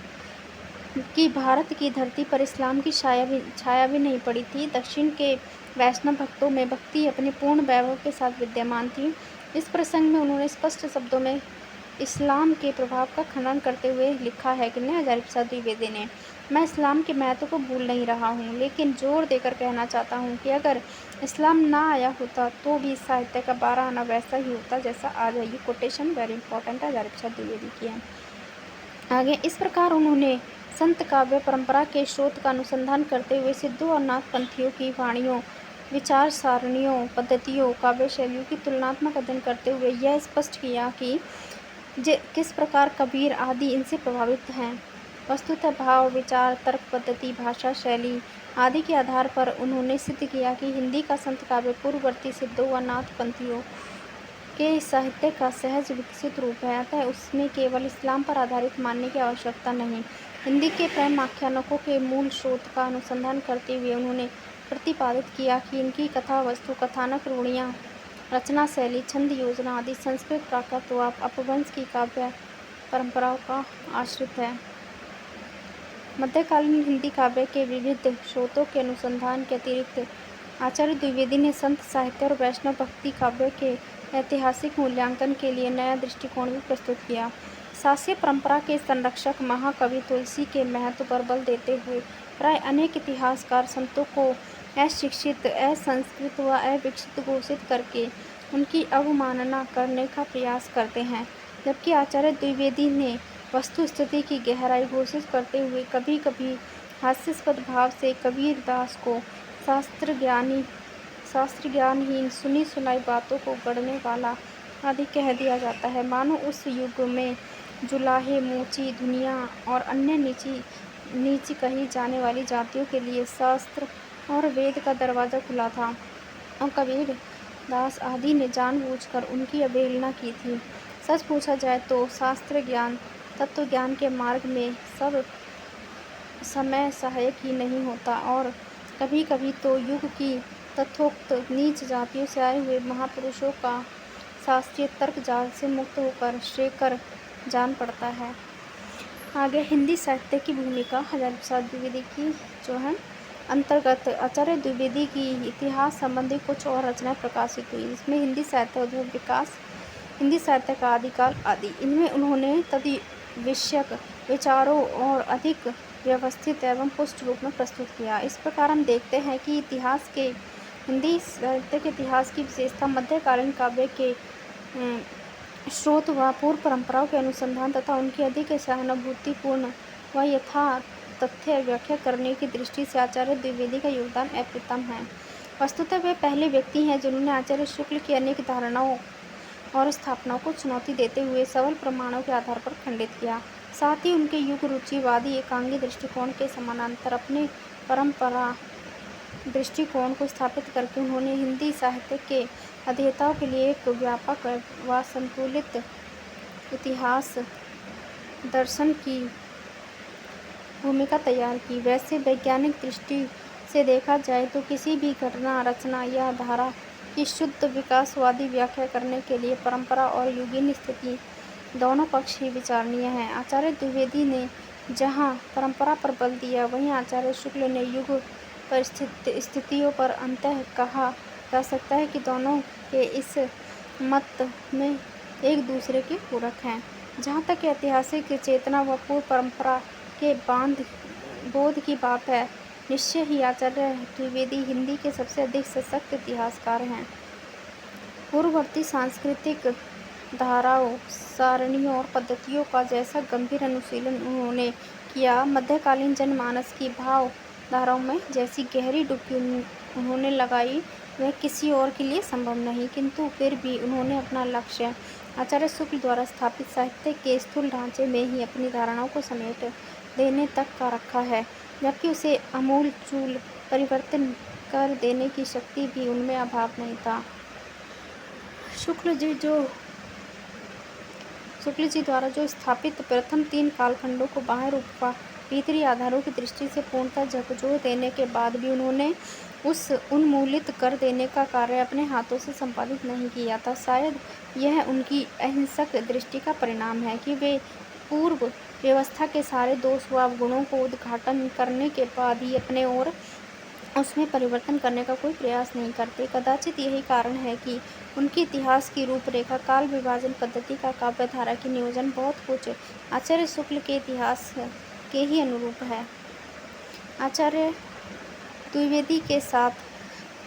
कि भारत की धरती पर इस्लाम की छाया भी नहीं पड़ी थी, दक्षिण के वैष्णव भक्तों में भक्ति अपने पूर्ण वैभव के साथ विद्यमान थी। इस प्रसंग में उन्होंने स्पष्ट शब्दों में इस्लाम के प्रभाव का खंडन करते हुए लिखा है कि हजारी प्रसाद द्विवेदी ने मैं इस्लाम के महत्व को भूल नहीं रहा हूँ, लेकिन जोर देकर कहना चाहता हूँ कि अगर इस्लाम ना आया होता तो भी इस साहित्य का 12 आना वैसा ही होता जैसा आज है। ये कोटेशन वेरी इंपॉर्टेंट है, हजारी प्रसाद द्विवेदी की है। आगे इस प्रकार उन्होंने संत काव्य परंपरा के स्रोत का अनुसंधान करते हुए सिद्धों और नाथपंथियों की वाणियों, विचार सारणियों, पद्धतियों, काव्य शैलियों की तुलनात्मक अध्ययन करते हुए यह स्पष्ट किया कि किस प्रकार कबीर आदि इनसे प्रभावित हैं। वस्तुतः भाव, विचार, तर्क पद्धति, भाषा शैली आदि के आधार पर उन्होंने सिद्ध किया कि हिंदी का संत काव्य पूर्ववर्ती सिद्धों व नाथपंथियों के साहित्य का सहज विकसित रूप है, अतः उसमें केवल इस्लाम पर आधारित मानने की आवश्यकता नहीं। हिंदी के प्रेम आख्यानकों के मूल स्रोत का अनुसंधान करते हुए उन्होंने प्रतिपादित किया कि इनकी कथा वस्तु, कथानक रूढ़ियाँ, रचना शैली, छंद योजना आदि संस्कृत, प्राकृत व अपभ्रंश की काव्य परंपराओं का आश्रित है। मध्यकालीन हिंदी काव्य के विविध स्रोतों के अनुसंधान के अतिरिक्त आचार्य द्विवेदी ने संत साहित्य और वैष्णव भक्ति काव्य के ऐतिहासिक मूल्यांकन के लिए नया दृष्टिकोण भी प्रस्तुत किया। शास्त्रीय परंपरा के संरक्षक महाकवि तुलसी के महत्व पर बल देते हुए प्राय अनेक इतिहासकार संतों को अशिक्षित, असंस्कृत व अविकसित घोषित करके उनकी अवमानना करने का प्रयास करते हैं, जबकि आचार्य द्विवेदी ने वस्तु स्थिति की गहराई घोषित करते हुए कभी कभी हास्यास्पद भाव से कबीर दास को शास्त्र ज्ञानहीन, सुनी सुनाई बातों को गढ़ने वाला आदि कह दिया जाता है। मानो उस युग में जुलाहे, मोची, दुनिया और अन्य नीची कही जाने वाली जातियों के लिए शास्त्र और वेद का दरवाज़ा खुला था और कबीर दास आदि ने जानबूझकर उनकी अवहेलना की थी। सच पूछा जाए तो शास्त्र ज्ञान, तत्व ज्ञान के मार्ग में सब समय सहायक ही नहीं होता और कभी कभी तो युग की तथोक्त नीच जातियों से आए हुए महापुरुषों का शास्त्रीय तर्क जाल से मुक्त होकर श्रेयकर जान पड़ता है। आगे हिंदी साहित्य की भूमिका हजारी प्रसाद द्विवेदी की जो है अंतर्गत आचार्य द्विवेदी की इतिहास संबंधी कुछ और रचनाएं प्रकाशित हुई, जिसमें हिंदी साहित्य उद्भव विकास, हिंदी साहित्य का आदिकाल आदि। इनमें उन्होंने तदि विषयक विचारों और अधिक व्यवस्थित एवं पुष्ट रूप में प्रस्तुत किया। इस प्रकार हम देखते हैं कि हिंदी साहित्य के इतिहास की विशेषता मध्यकालीन काव्य के स्रोत व पूर्व परंपराओं के अनुसंधान तथा उनकी अधिक सहानुभूतिपूर्ण व यथातथ्य व्याख्या करने की दृष्टि से आचार्य द्विवेदी का योगदान अप्रतिम है। वस्तुतः वे पहले व्यक्ति हैं जिन्होंने आचार्य शुक्ल की अनेक धारणाओं और स्थापनाओं को चुनौती देते हुए सबल प्रमाणों के आधार पर खंडित किया। साथ ही उनके युग रुचिवादी एकांगी दृष्टिकोण के समानांतर अपने परंपरा दृष्टिकोण को स्थापित करके उन्होंने हिंदी साहित्य के अध्येताओं के लिए एक व्यापक व संतुलित इतिहास दर्शन की भूमिका तैयार की। वैसे वैज्ञानिक दृष्टि से देखा जाए तो किसी भी घटना, रचना या धारा की शुद्ध विकासवादी व्याख्या करने के लिए परंपरा और युगीन स्थिति दोनों पक्ष ही विचारणीय हैं। आचार्य द्विवेदी ने जहाँ परंपरा पर बल दिया, वहीं आचार्य शुक्ल ने युग पर स्थितियों पर अंततः कहा जा सकता है कि दोनों के इस मत में एक दूसरे के पूरक हैं। जहाँ तक ऐतिहासिक चेतना व पूर्व परंपरा के बोध की बात है, निश्चय ही आचार्य द्विवेदी हिंदी के सबसे अधिक सशक्त इतिहासकार हैं। पूर्ववर्ती सांस्कृतिक धाराओं, सारणियों और पद्धतियों का जैसा गंभीर अनुशीलन उन्होंने किया, मध्यकालीन जनमानस की भाव धाराओं में जैसी गहरी डुबकी उन्होंने लगाई, वह किसी और के लिए संभव नहीं। किंतु फिर भी उन्होंने अपना लक्ष्य आचार्य शुक्ल द्वारा स्थापित साहित्य के स्थूल ढांचे में ही अपनी धारणाओं को समेट देने तक का रखा है, जबकि उसे आमूल-चूल परिवर्तन कर देने की शक्ति भी उनमें अभाव नहीं था। शुक्ल जी द्वारा जो स्थापित प्रथम 3 कालखंडों को बाह्य रूप व भीतरी आधारों की दृष्टि से पूर्णतः झकझोर देने के बाद भी उन्होंने उस उन्मूलित कर देने का कार्य अपने हाथों से संपादित नहीं किया था। शायद यह उनकी अहिंसक दृष्टि का परिणाम है कि वे पूर्व व्यवस्था के सारे दोष व अवगुणों को उद्घाटन करने के बाद ही अपने ओर उसमें परिवर्तन करने का कोई प्रयास नहीं करते। कदाचित यही कारण है कि उनके इतिहास की रूपरेखा, काल विभाजन पद्धति का काव्यधारा की नियोजन बहुत कुछ आचार्य शुक्ल के इतिहास के ही अनुरूप है। आचार्य द्विवेदी के साथ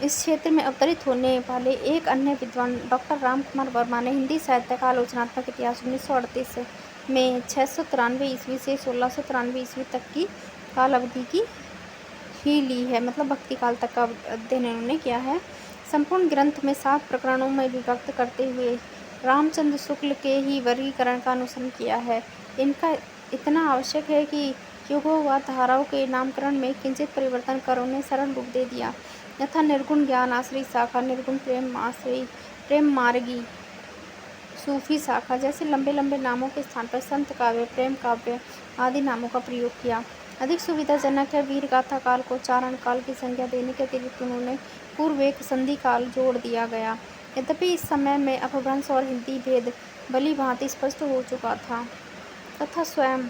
इस क्षेत्र में अवतरित होने वाले एक अन्य विद्वान डॉक्टर रामकुमार वर्मा ने हिंदी साहित्य का आलोचनात्मक इतिहास 1938 में 693 ईस्वी से 1693 ईस्वी तक की काल अवधि की ही ली है, मतलब भक्ति काल तक का अध्ययन इन्होंने किया है। संपूर्ण ग्रंथ में 7 प्रकरणों में विभक्त करते हुए रामचंद्र शुक्ल के ही वर्गीकरण का अनुसरण किया है। इनका इतना आवश्यक है कि युगों व धाराओं के नामकरण में किंचित परिवर्तन कर उन्हें सरल रूप दे दिया, यथा निर्गुण ज्ञान आश्रयी शाखा, निर्गुण प्रेम आश्रयी, प्रेम मार्गी, सूफी शाखा जैसे लंबे लंबे नामों के स्थान पर संत काव्य, प्रेम काव्य आदि नामों का प्रयोग किया। अधिक सुविधाजनक है वीर गाथा काल को चारण काल की संज्ञा देने के अतिरिक्त उन्होंने पूर्व एक संधि काल जोड़ दिया गया। यद्यपि इस समय में अपभ्रंश और हिंदी भेद भली भांति स्पष्ट हो चुका था तथा स्वयं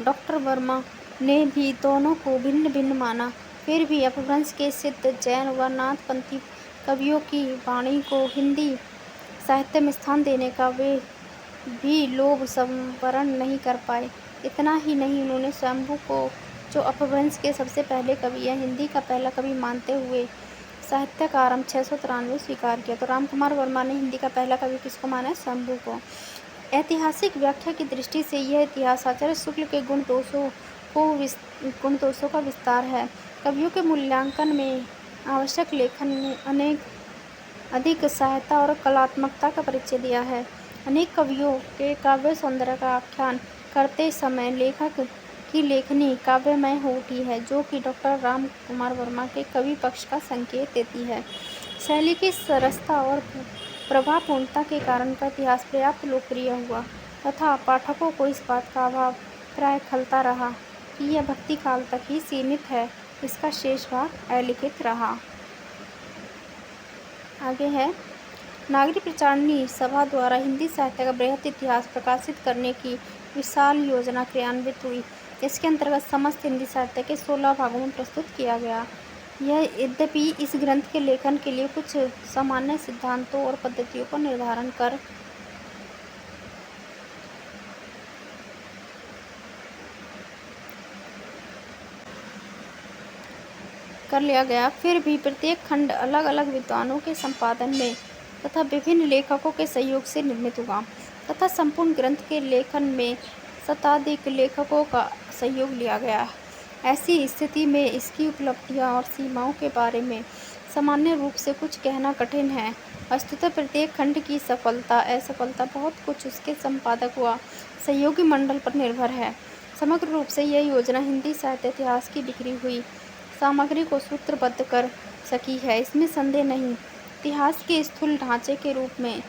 डॉक्टर वर्मा ने भी दोनों को भिन्न भिन्न माना, फिर भी अपभ्रंश के सिद्ध जैन व नाथपंथी कवियों की वाणी को हिंदी साहित्य में स्थान देने का वे भी लोभ संवरण नहीं कर पाए। इतना ही नहीं, उन्होंने शंभु को, जो अपभ्रंश के सबसे पहले कवि है, हिंदी का पहला कवि मानते हुए साहित्य का आरंभ 693 स्वीकार किया। तो रामकुमार वर्मा ने हिंदी का पहला कवि किसको माना है? शंभु को। ऐतिहासिक व्याख्या की दृष्टि से यह इतिहास आचार्य शुक्ल के गुण दोषों का विस्तार है। कवियों के मूल्यांकन में आवश्यक लेखन ने अधिक सहायता और कलात्मकता का परिचय दिया है। अनेक कवियों के काव्य सौंदर्य का आख्यान करते समय लेखक की लेखनी काव्यमय हो उठी है, जो कि डॉक्टर रामकुमार वर्मा के कवि पक्ष का संकेत देती है। शैली की सरसता और प्रभावपूर्णता के कारण का इतिहास पर्याप्त लोकप्रिय हुआ तथा पाठकों को इस बात का अभाव प्राय खलता रहा कि यह भक्ति काल तक ही सीमित है, इसका शेष भाग अलिखित रहा। आगे है, नागरी प्रचारणी सभा द्वारा हिंदी साहित्य का बृहत इतिहास प्रकाशित करने की विशाल योजना क्रियान्वित हुई। इसके अंतर्गत समस्त हिंदी साहित्य के 16 भागों में प्रस्तुत किया गया। यह यद्यपि इस ग्रंथ के लेखन के लिए कुछ सामान्य सिद्धांतों और पद्धतियों का निर्धारण कर लिया गया, फिर भी प्रत्येक खंड अलग अलग विद्वानों के संपादन में तथा विभिन्न लेखकों के सहयोग से निर्मित हुआ तथा संपूर्ण ग्रंथ के लेखन में शताधिक लेखकों का सहयोग लिया गया। ऐसी स्थिति में इसकी उपलब्धियां और सीमाओं के बारे में सामान्य रूप से कुछ कहना कठिन है। वस्तुतः प्रत्येक खंड की सफलता असफलता बहुत कुछ उसके संपादक व सहयोगी मंडल पर निर्भर है। समग्र रूप से यह योजना हिंदी साहित्य इतिहास की बिखरी हुई सामग्री को सूत्रबद्ध कर सकी है, इसमें संदेह नहीं। इतिहास के स्थूल ढांचे के रूप में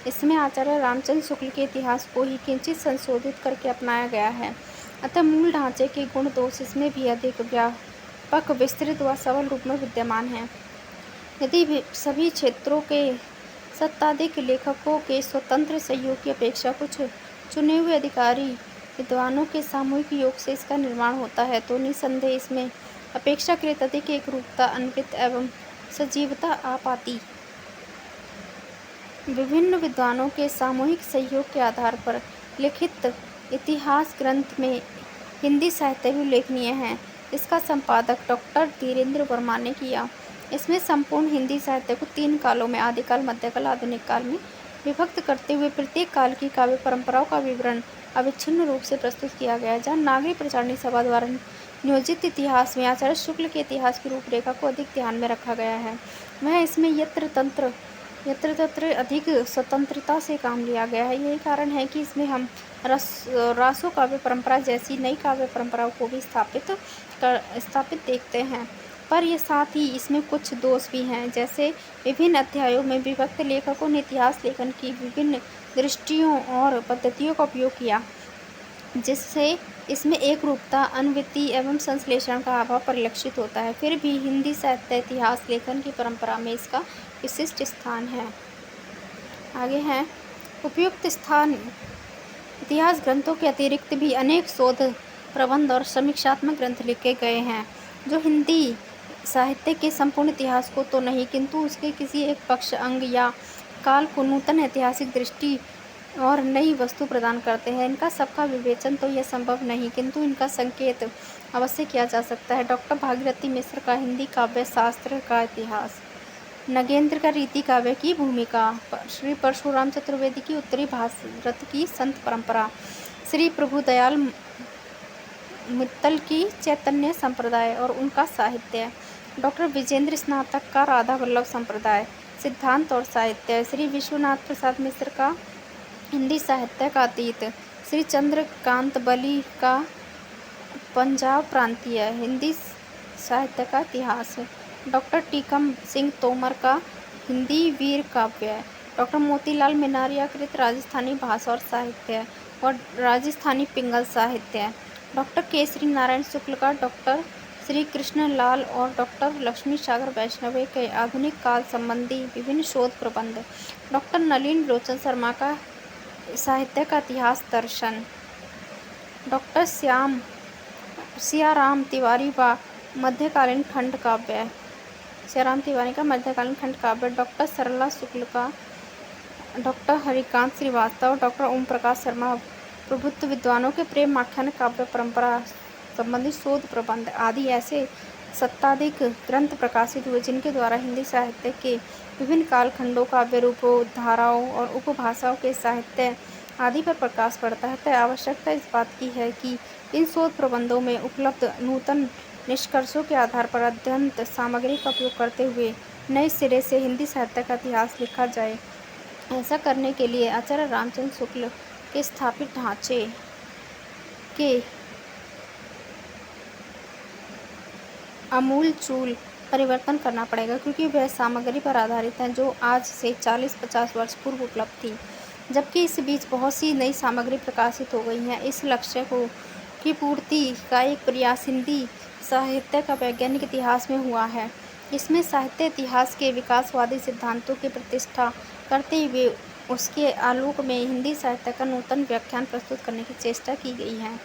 इसमें आचार्य रामचंद्र शुक्ल के इतिहास को ही किंचित संशोधित करके अपनाया गया है, अतः मूल ढांचे के गुण दोष इसमें भी अधिक व्यापक, विस्तृत व सबल रूप में विद्यमान है। यदि सभी क्षेत्रों के शताधिक लेखकों के स्वतंत्र सहयोग की अपेक्षा कुछ चुने हुए अधिकारी विद्वानों के सामूहिक योग से इसका निर्माण होता है, तो निसंदेह इसमें अपेक्षाकृत अधिक एकरूपता, अन्वित एवं सजीवता आ पाती। विभिन्न विद्वानों के सामूहिक सहयोग के आधार पर लिखित इतिहास ग्रंथ में हिंदी साहित्य भी उल्लेखनीय है। इसका संपादक डॉक्टर धीरेन्द्र वर्मा ने किया। इसमें संपूर्ण हिंदी साहित्य को 3 कालों में आदिकाल, मध्यकाल, आधुनिक काल में विभक्त करते हुए प्रत्येक काल की काव्य परंपराओं का विवरण अविच्छिन्न रूप से प्रस्तुत किया गया। जहाँ नागरी प्रचारणी सभा द्वारा नियोजित इतिहास में आचार्य शुक्ल के इतिहास की रूपरेखा को अधिक ध्यान में रखा गया है, वह इसमें यत्र तत्र अधिक स्वतंत्रता से काम लिया गया है। यही कारण है कि इसमें हम रासो काव्य परंपरा जैसी नई काव्य परंपराओं को भी स्थापित देखते हैं, पर यह साथ ही इसमें कुछ दोष भी हैं। जैसे विभिन्न अध्यायों में विभक्त लेखकों ने इतिहास लेखन की विभिन्न दृष्टियों और पद्धतियों का उपयोग किया, जिससे इसमें एक रूपता, अनुवृत्ति एवं संश्लेषण का अभाव परिलक्षित होता है। फिर भी हिंदी साहित्य इतिहास लेखन की परंपरा में इसका विशिष्ट स्थान है। आगे है, उपयुक्त स्थान इतिहास ग्रंथों के अतिरिक्त भी अनेक शोध प्रबंध और समीक्षात्मक ग्रंथ लिखे गए हैं, जो हिंदी साहित्य के संपूर्ण इतिहास को तो नहीं, किंतु उसके किसी एक पक्ष, अंग या काल को नूतन ऐतिहासिक दृष्टि और नई वस्तु प्रदान करते हैं। इनका सबका विवेचन तो यह संभव नहीं, किंतु इनका संकेत अवश्य किया जा सकता है। डॉक्टर भागीरथी मिश्र का हिंदी काव्य शास्त्र का इतिहास, नगेंद्र का रीति काव्य की भूमिका, श्री परशुराम चतुर्वेदी की उत्तरी भारत की संत परंपरा, श्री प्रभुदयाल मित्तल की चैतन्य संप्रदाय और उनका साहित्य, डॉक्टर विजेंद्र स्नातक का राधा वल्लभ संप्रदाय, सिद्धांत और साहित्य, श्री विश्वनाथ प्रसाद मिश्र का हिंदी साहित्य का अतीत, श्री चंद्रकांत बली का पंजाब प्रांतीय हिंदी साहित्य का इतिहास, डॉक्टर टीकम सिंह तोमर का हिंदी वीर काव्य, डॉक्टर मोतीलाल मीनारिया कृत राजस्थानी भाषा और साहित्य और राजस्थानी पिंगल साहित्य, डॉक्टर केसरी नारायण शुक्ल का डॉक्टर श्री कृष्ण लाल और डॉक्टर लक्ष्मी सागर वैष्णव के आधुनिक काल संबंधी विभिन्न शोध प्रबंध, डॉक्टर नलिन लोचन शर्मा का साहित्य का इतिहास दर्शन, डॉक्टर सियाराम तिवारी का मध्यकालीन खंड काव्य, सियाराम तिवारी का मध्यकालीन खंड काव्य, डॉक्टर सरला शुक्ल का, डॉक्टर हरिकांत श्रीवास्तव, डॉक्टर ओम प्रकाश शर्मा प्रभुत्व विद्वानों के प्रेम आख्यान काव्य परंपरा संबंधी शोध प्रबंध आदि ऐसे शताधिक ग्रंथ प्रकाशित हुए जिनके द्वारा हिंदी साहित्य के विभिन्न कालखंडों, काव्य रूपों, धाराओं और उपभाषाओं के साहित्य आदि पर प्रकाश पड़ता है। आवश्यकता इस बात की है कि इन शोध प्रबंधों में उपलब्ध नूतन निष्कर्षों के आधार पर अध्ययन सामग्री का उपयोग करते हुए नए सिरे से हिंदी साहित्य का इतिहास लिखा जाए। ऐसा करने के लिए आचार्य रामचंद्र शुक्ल के स्थापित ढांचे के आमूलचूल परिवर्तन करना पड़ेगा, क्योंकि वह सामग्री पर आधारित है जो आज से 40-50 वर्ष पूर्व उपलब्ध थी, जबकि इस बीच बहुत सी नई सामग्री प्रकाशित हो गई है। इस लक्ष्य की पूर्ति का एक प्रयास हिंदी साहित्य का वैज्ञानिक इतिहास में हुआ है। इसमें साहित्य इतिहास के विकासवादी सिद्धांतों की प्रतिष्ठा करते हुए उसके आलोक में हिंदी साहित्य का नूतन व्याख्यान प्रस्तुत करने की चेष्टा की गई है।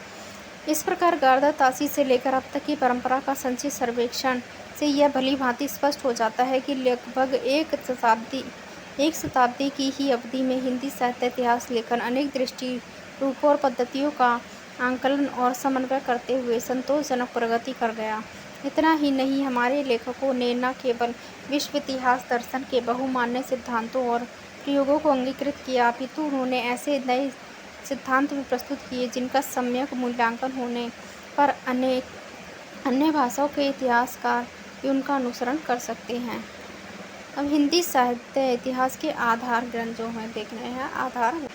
इस प्रकार गार्दा ताशी से लेकर अब तक की परंपरा का संक्षिप्त सर्वेक्षण से यह भली भांति स्पष्ट हो जाता है कि लगभग एक शताब्दी की ही अवधि में हिंदी साहित्य इतिहास लेखन अनेक दृष्टि रूपों और पद्धतियों का आंकलन और समन्वय करते हुए संतोषजनक प्रगति कर गया। इतना ही नहीं, हमारे लेखकों ने न केवल विश्व इतिहास दर्शन के बहुमान्य सिद्धांतों और प्रयोगों को अंगीकृत किया, अपितु उन्होंने ऐसे नए सिद्धांत भी प्रस्तुत किए जिनका सम्यक मूल्यांकन होने पर अन्य भाषाओं के इतिहासकार भी उनका अनुसरण कर सकते हैं। अब हिंदी साहित्य इतिहास के आधार ग्रंथ जो हमें देखने हैं,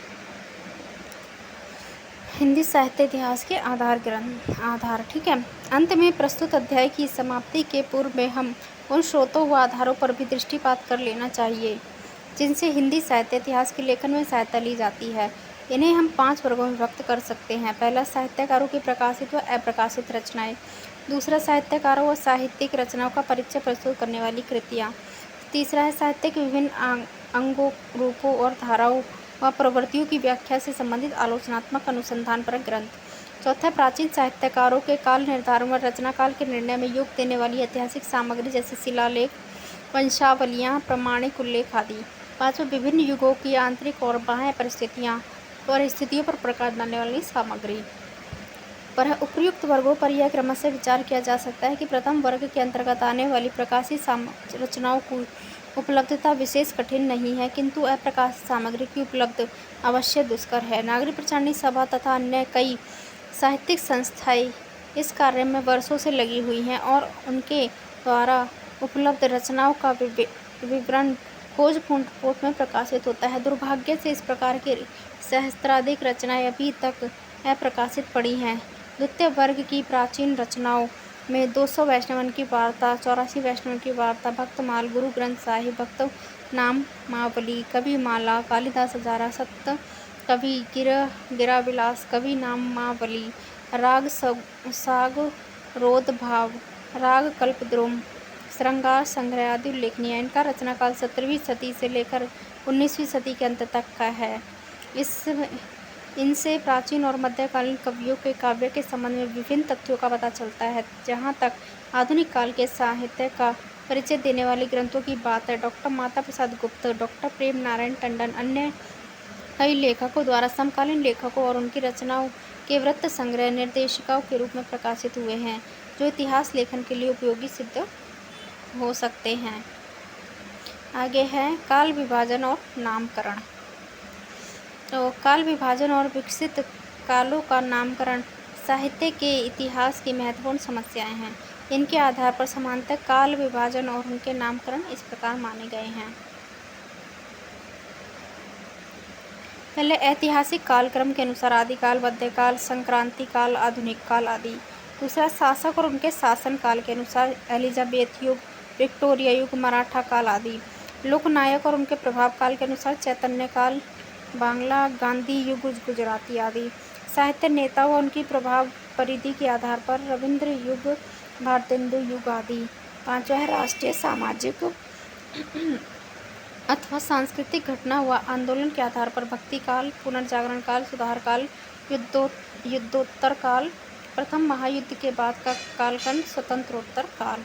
हिंदी साहित्य इतिहास के आधार ठीक है। अंत में प्रस्तुत अध्याय की समाप्ति के पूर्व में हम उन स्रोतों व आधारों पर भी दृष्टिपात कर लेना चाहिए जिनसे हिंदी साहित्य इतिहास के लेखन में सहायता ली जाती है। इन्हें हम 5 वर्गों में विभक्त कर सकते हैं। पहला, साहित्यकारों की प्रकाशित व अप्रकाशित रचनाएं। दूसरा, साहित्यकारों व साहित्यिक रचनाओं का परिचय प्रस्तुत करने वाली कृतियाँ। तीसरा है साहित्य के विभिन्न अंगों, रूपों और धाराओं व प्रवृत्तियों की व्याख्या से संबंधित आलोचनात्मक अनुसंधानपरक ग्रंथ। चौथा, प्राचीन साहित्यकारों के काल निर्धारण व रचना काल के निर्णय में योग देने वाली ऐतिहासिक सामग्री जैसे शिलालेख, वंशावलियाँ, प्रामाणिक उल्लेख आदि। पाँचवां, विभिन्न युगों की आंतरिक और बाह्य परिस्थितियों पर प्रकाश डालने वाली सामग्री। पर उपर्युक्त वर्गों पर यह क्रमशः विचार किया जा सकता है कि प्रथम वर्ग के अंतर्गत आने वाली प्रकाशित रचनाओं की उपलब्धता विशेष कठिन नहीं है, किंतु अप्रकाशित सामग्री की उपलब्ध अवश्य दुष्कर है। नागरिक प्रचारणी सभा तथा अन्य कई साहित्यिक संस्थाएं इस कार्य में वर्षों से लगी हुई हैं और उनके द्वारा उपलब्ध रचनाओं का विवरण खोजपूर्ण रिपोर्ट में प्रकाशित होता है। दुर्भाग्य से इस प्रकार की सहस्त्राधिक रचनाएं अभी तक अप्रकाशित पड़ी हैं। द्वितीय वर्ग की प्राचीन रचनाओं में 200 वैष्णवन की वार्ता, 84 वैष्णवन की वार्ता, भक्तमाल, गुरु ग्रंथ साहिब, भक्त नामावली, कवि माला, कालिदास हजारा, सप्त कवि, गिराविलास, कवि नामावली, राग साग रोध भाव, राग कल्पद्रुम, श्रृंगार संग्रह आदि उल्लेखनीय है। इनका रचनाकाल 17वीं सदी से लेकर 19वीं सदी के अंत तक का है। इनसे प्राचीन और मध्यकालीन कवियों के काव्य के संबंध में विभिन्न तथ्यों का पता चलता है। जहाँ तक आधुनिक काल के साहित्य का परिचय देने वाले ग्रंथों की बात है, डॉक्टर माता प्रसाद गुप्त, डॉक्टर प्रेम नारायण टंडन, अन्य कई लेखकों द्वारा समकालीन लेखकों और उनकी रचनाओं के वृत्त संग्रह निर्देशिकाओं के रूप में प्रकाशित हुए हैं, जो इतिहास लेखन के लिए उपयोगी सिद्ध हो सकते हैं। आगे है काल विभाजन और नामकरण। तो काल विभाजन और विकसित कालों का नामकरण साहित्य के इतिहास की महत्वपूर्ण समस्याएं हैं। इनके आधार पर समांतर काल विभाजन और उनके नामकरण इस प्रकार माने गए हैं। पहले ऐतिहासिक कालक्रम के अनुसार आदिकाल, मध्यकाल, संक्रांति काल, आधुनिक काल आदि। दूसरा शासक और उनके शासन काल के अनुसार एलिजाबेथ युग, विक्टोरिया युग, मराठा काल आदि। लोकनायक और उनके प्रभाव काल के अनुसार चैतन्य काल, बांग्ला, गांधी युग, गुजराती आदि। साहित्य नेता व उनकी प्रभाव परिधि के आधार पर रविंद्र युग, भारतेंदु युग आदि। पांचवा है राष्ट्रीय, सामाजिक अथवा सांस्कृतिक घटना व आंदोलन के आधार पर भक्ति काल, पुनर्जागरण काल, सुधार काल, युद्धोत्तर काल, प्रथम महायुद्ध के बाद का कालखंड, स्वतंत्रोत्तर काल।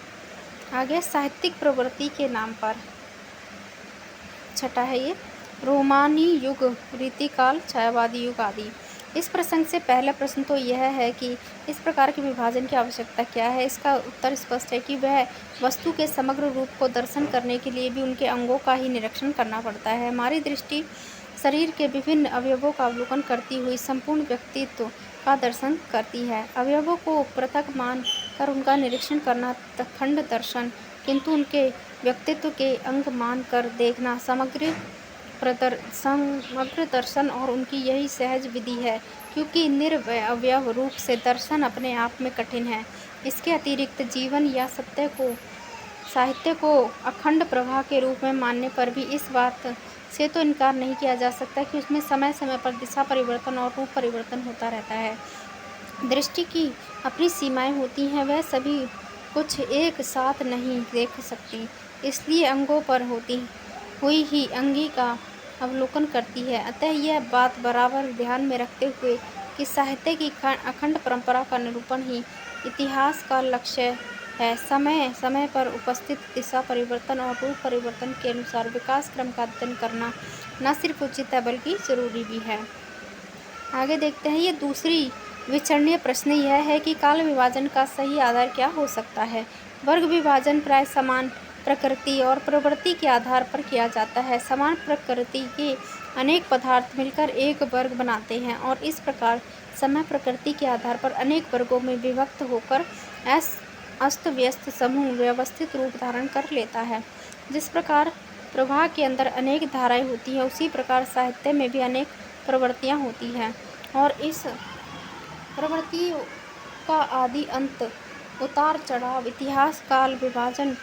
आगे साहित्यिक प्रवृत्ति के नाम पर छठा है ये रोमानी युग, रीतिकाल, छायावादी युग आदि। इस प्रसंग से पहला प्रश्न तो यह है कि इस प्रकार के विभाजन की आवश्यकता क्या है। इसका उत्तर स्पष्ट है कि वह वस्तु के समग्र रूप को दर्शन करने के लिए भी उनके अंगों का ही निरीक्षण करना पड़ता है। हमारी दृष्टि शरीर के विभिन्न अवयवों का अवलोकन करती हुई संपूर्ण व्यक्तित्व का दर्शन करती है। अवयवों को पृथक मान कर उनका निरीक्षण करना खंड दर्शन, किंतु उनके व्यक्तित्व के अंग मान कर देखना समग्र दर्शन और उनकी यही सहज विधि है, क्योंकि निरवयव रूप से दर्शन अपने आप में कठिन है। इसके अतिरिक्त जीवन या साहित्य को अखंड प्रवाह के रूप में मानने पर भी इस बात से तो इनकार नहीं किया जा सकता कि उसमें समय समय पर दिशा परिवर्तन और रूप परिवर्तन होता रहता है। दृष्टि की अपनी सीमाएं होती हैं, वह सभी कुछ एक साथ नहीं देख सकती, इसलिए अंगों पर होती हुई ही अंगी का अवलोकन करती है। अतः यह बात बराबर ध्यान में रखते हुए कि साहित्य की अखंड परंपरा का निरूपण ही इतिहास का लक्ष्य है, समय समय पर उपस्थित दिशा परिवर्तन और रूप परिवर्तन के अनुसार विकास क्रम का अध्ययन करना न सिर्फ उचित है बल्कि जरूरी भी है। आगे देखते हैं, ये दूसरी विचरणीय प्रश्न यह है कि काल विभाजन का सही आधार क्या हो सकता है। वर्ग विभाजन प्राय समान प्रकृति और प्रवृत्ति के आधार पर किया जाता है। समान प्रकृति के अनेक पदार्थ मिलकर एक वर्ग बनाते हैं और इस प्रकार समय प्रकृति के आधार पर अनेक वर्गों में विभक्त होकर अस्त व्यस्त समूह व्यवस्थित रूप धारण कर लेता है। जिस प्रकार प्रवाह के अंदर अनेक धाराएं होती हैं, उसी प्रकार साहित्य में भी अनेक प्रवृत्तियां होती हैं और इस प्रवृत्तियों का आदि अंत, उतार चढ़ाव इतिहास काल विभाजन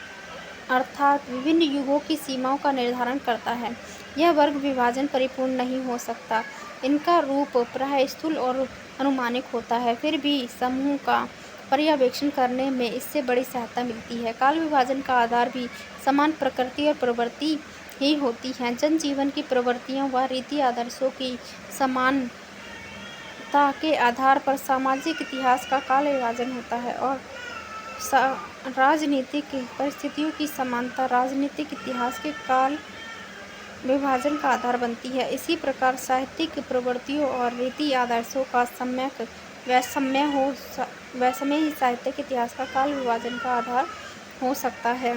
अर्थात विभिन्न युगों की सीमाओं का निर्धारण करता है। यह वर्ग विभाजन परिपूर्ण नहीं हो सकता। इनका रूप प्राय स्थूल और अनुमानिक होता है, फिर भी समूह का पर्यवेक्षण करने में इससे बड़ी सहायता मिलती है। काल विभाजन का आधार भी समान प्रकृति और प्रवृत्ति ही होती है। जनजीवन की प्रवृत्तियों व रीति आदर्शों की समानता के आधार पर सामाजिक इतिहास का काल विभाजन होता है और राजनीतिक परिस्थितियों की समानता राजनीतिक इतिहास के काल विभाजन का आधार बनती है। इसी प्रकार साहित्यिक प्रवृत्तियों और रीति आदर्शों का सम्यक वैषम्य ही साहित्यिक इतिहास का काल विभाजन का आधार हो सकता है।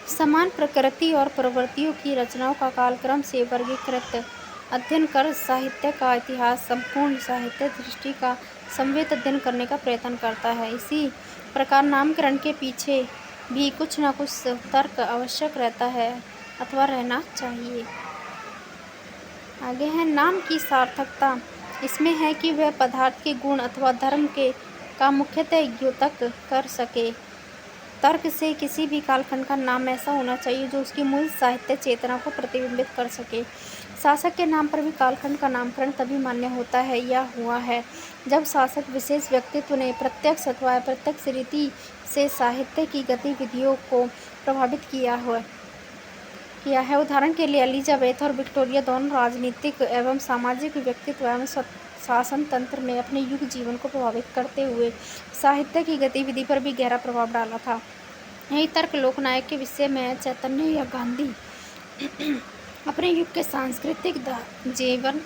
समान प्रकृति और प्रवृत्तियों की रचनाओं का कालक्रम से वर्गीकृत अध्ययन कर साहित्य का इतिहास संपूर्ण साहित्य दृष्टि का संवेद अध्ययन करने का प्रयत्न करता है। इसी प्रकार नामकरण के पीछे भी कुछ न कुछ तर्क आवश्यक रहता है अथवा रहना चाहिए। आगे है नाम की सार्थकता। इसमें है कि वह पदार्थ के गुण अथवा धर्म का मुख्यतः द्योतक कर सके। तर्क से किसी भी कालखंड का नाम ऐसा होना चाहिए जो उसकी मूल साहित्य चेतना को प्रतिबिंबित कर सके। शासक के नाम पर भी कालखंड का नामकरण तभी मान्य होता है या हुआ है जब शासक विशेष व्यक्तित्व ने प्रत्यक्ष अथवा अप्रत्यक्ष रीति से साहित्य की गतिविधियों को प्रभावित किया है। उदाहरण के लिए एलिजाबेथ और विक्टोरिया दोनों राजनीतिक एवं सामाजिक व्यक्तित्व एवं शासन तंत्र में अपने युग जीवन को प्रभावित करते हुए साहित्य की गतिविधि पर भी गहरा प्रभाव डाला था। यही तर्क लोकनायक के विषय में चैतन्य या गांधी अपने युग के सांस्कृतिक जीवन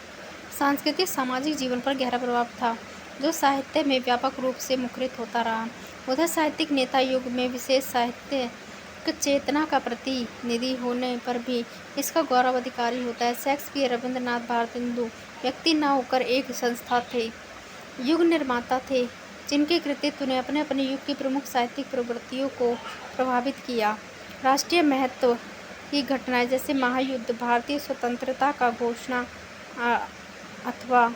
सांस्कृतिक सामाजिक जीवन पर गहरा प्रभाव था, जो साहित्य में व्यापक रूप से मुखरित होता रहा। उधर साहित्यिक नेता युग में विशेष साहित्यिक चेतना का प्रतिनिधि होने पर भी इसका गौरव अधिकारी होता है। शेक्सपियर, रविंद्रनाथ भारतेंदु व्यक्ति न होकर एक संस्था थे, युग निर्माता थे, जिनके कृतित्व ने अपने अपने युग की प्रमुख साहित्यिक प्रवृत्तियों को प्रभावित किया। राष्ट्रीय महत्व की घटनाएं जैसे महायुद्ध, भारतीय स्वतंत्रता का घोषणा अथवा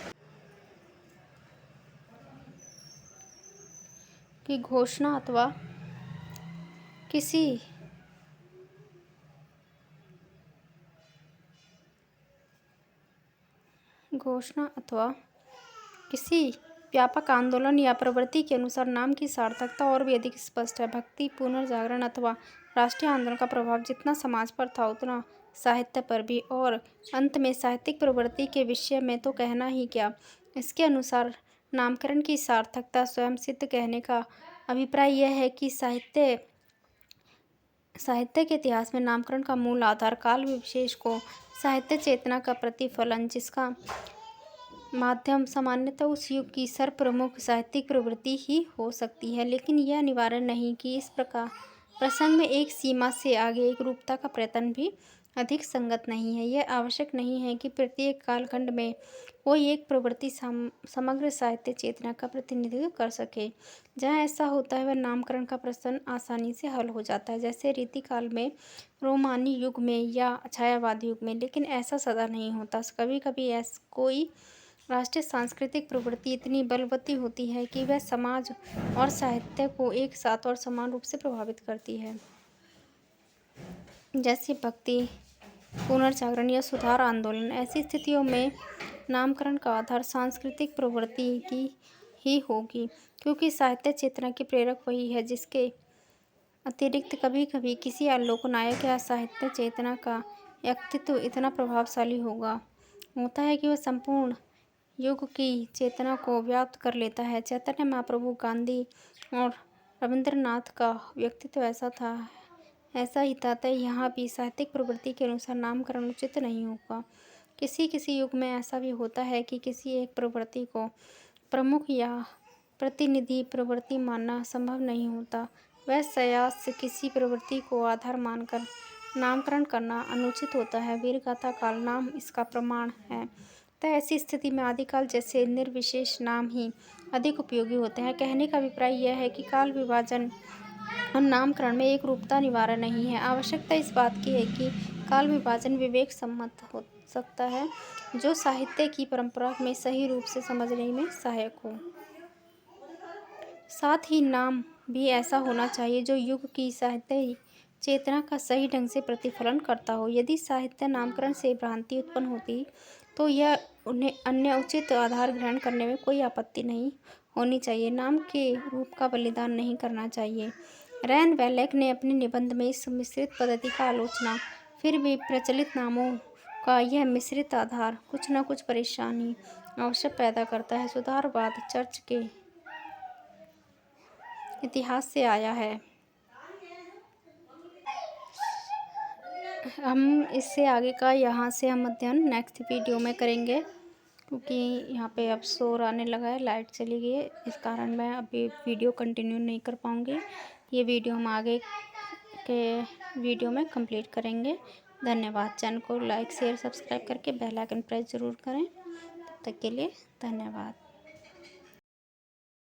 किसी किसी व्यापक आंदोलन या प्रवृत्ति के अनुसार नाम की सार्थकता और भी अधिक स्पष्ट है। भक्ति, पुनर्जागरण अथवा राष्ट्रीय आंदोलन का प्रभाव जितना समाज पर था उतना साहित्य पर भी। और अंत में साहित्यिक प्रवृत्ति के विषय में तो कहना ही क्या। इसके अनुसार नामकरण की सार्थकता स्वयं सिद्ध। कहने का अभिप्राय यह है कि साहित्य के इतिहास में नामकरण का मूल आधार काल विशेष को साहित्य चेतना का प्रतिफलन, जिसका माध्यम सामान्यतः उस युग की सर्वप्रमुख साहित्यिक प्रवृत्ति ही हो सकती है। लेकिन यह अनिवार्य नहीं कि इस प्रकार प्रसंग में एक सीमा से आगे एक रूपता का प्रयत्न भी अधिक संगत नहीं है। यह आवश्यक नहीं है कि प्रत्येक कालखंड में कोई एक प्रवृत्ति समग्र साहित्य चेतना का प्रतिनिधित्व कर सके। जहाँ ऐसा होता है वह नामकरण का प्रश्न आसानी से हल हो जाता है, जैसे रीतिकाल में, रोमानी युग में या छायावाद युग में। लेकिन ऐसा सदा नहीं होता। कभी कभी कोई राष्ट्रीय सांस्कृतिक प्रवृत्ति इतनी बलवती होती है कि वह समाज और साहित्य को एक साथ और समान रूप से प्रभावित करती है, जैसे भक्ति, पुनर्जागरण या सुधार आंदोलन। ऐसी स्थितियों में नामकरण का आधार सांस्कृतिक प्रवृत्ति की ही होगी, क्योंकि साहित्य चेतना की प्रेरक वही है। जिसके अतिरिक्त कभी कभी किसी आलोक नायक या साहित्य चेतना का व्यक्तित्व इतना प्रभावशाली होता है कि वह संपूर्ण युग की चेतना को व्याप्त कर लेता है। चैतन्य महाप्रभु, गांधी और रविंद्रनाथ का व्यक्तित्व ऐसा ही था। तय यहाँ भी साहित्यिक प्रवृत्ति के अनुसार नामकरण उचित नहीं होगा। किसी किसी युग में ऐसा भी होता है कि किसी एक प्रवृत्ति को प्रमुख या प्रतिनिधि प्रवृत्ति मानना संभव नहीं होता। वैश्यास किसी प्रवृत्ति को आधार मानकर नामकरण करना अनुचित होता है। वीरगाथा काल नाम इसका प्रमाण है। तो ऐसी स्थिति में आदिकाल जैसे निर्विशेष नाम ही अधिक उपयोगी होते हैं। कहने का अभिप्राय यह है कि काल विभाजन और नामकरण में एक रूपता अनिवार्य नहीं है। आवश्यकता इस बात की है कि काल विभाजन विवेक सम्मत हो सकता है, जो साहित्य की परंपरा में सही रूप से समझने में सहायक हो। साथ ही नाम भी ऐसा होना चाहिए जो युग की साहित्य चेतना का सही ढंग से प्रतिफलन करता हो। यदि साहित्य नामकरण से भ्रांति उत्पन्न होती तो यह उन्हें अन्य उचित आधार ग्रहण करने में कोई आपत्ति नहीं होनी चाहिए। नाम के रूप का बलिदान नहीं करना चाहिए। रैन वेलेक ने अपने निबंध में इस मिश्रित पद्धति का आलोचना। फिर भी प्रचलित नामों का यह मिश्रित आधार कुछ न कुछ परेशानी अवश्य पैदा करता है। सुधारवाद चर्च के इतिहास से आया है। हम इससे आगे का यहाँ से हम अध्ययन नेक्स्ट वीडियो में करेंगे, क्योंकि यहाँ पे अब शोर आने लगा है, लाइट चली गई है, इस कारण मैं अभी वीडियो कंटिन्यू नहीं कर पाऊँगी। ये वीडियो हम आगे के वीडियो में कंप्लीट करेंगे। धन्यवाद। चैनल को लाइक, शेयर, सब्सक्राइब करके बेल आइकन प्रेस ज़रूर करें। तब तक के लिए धन्यवाद।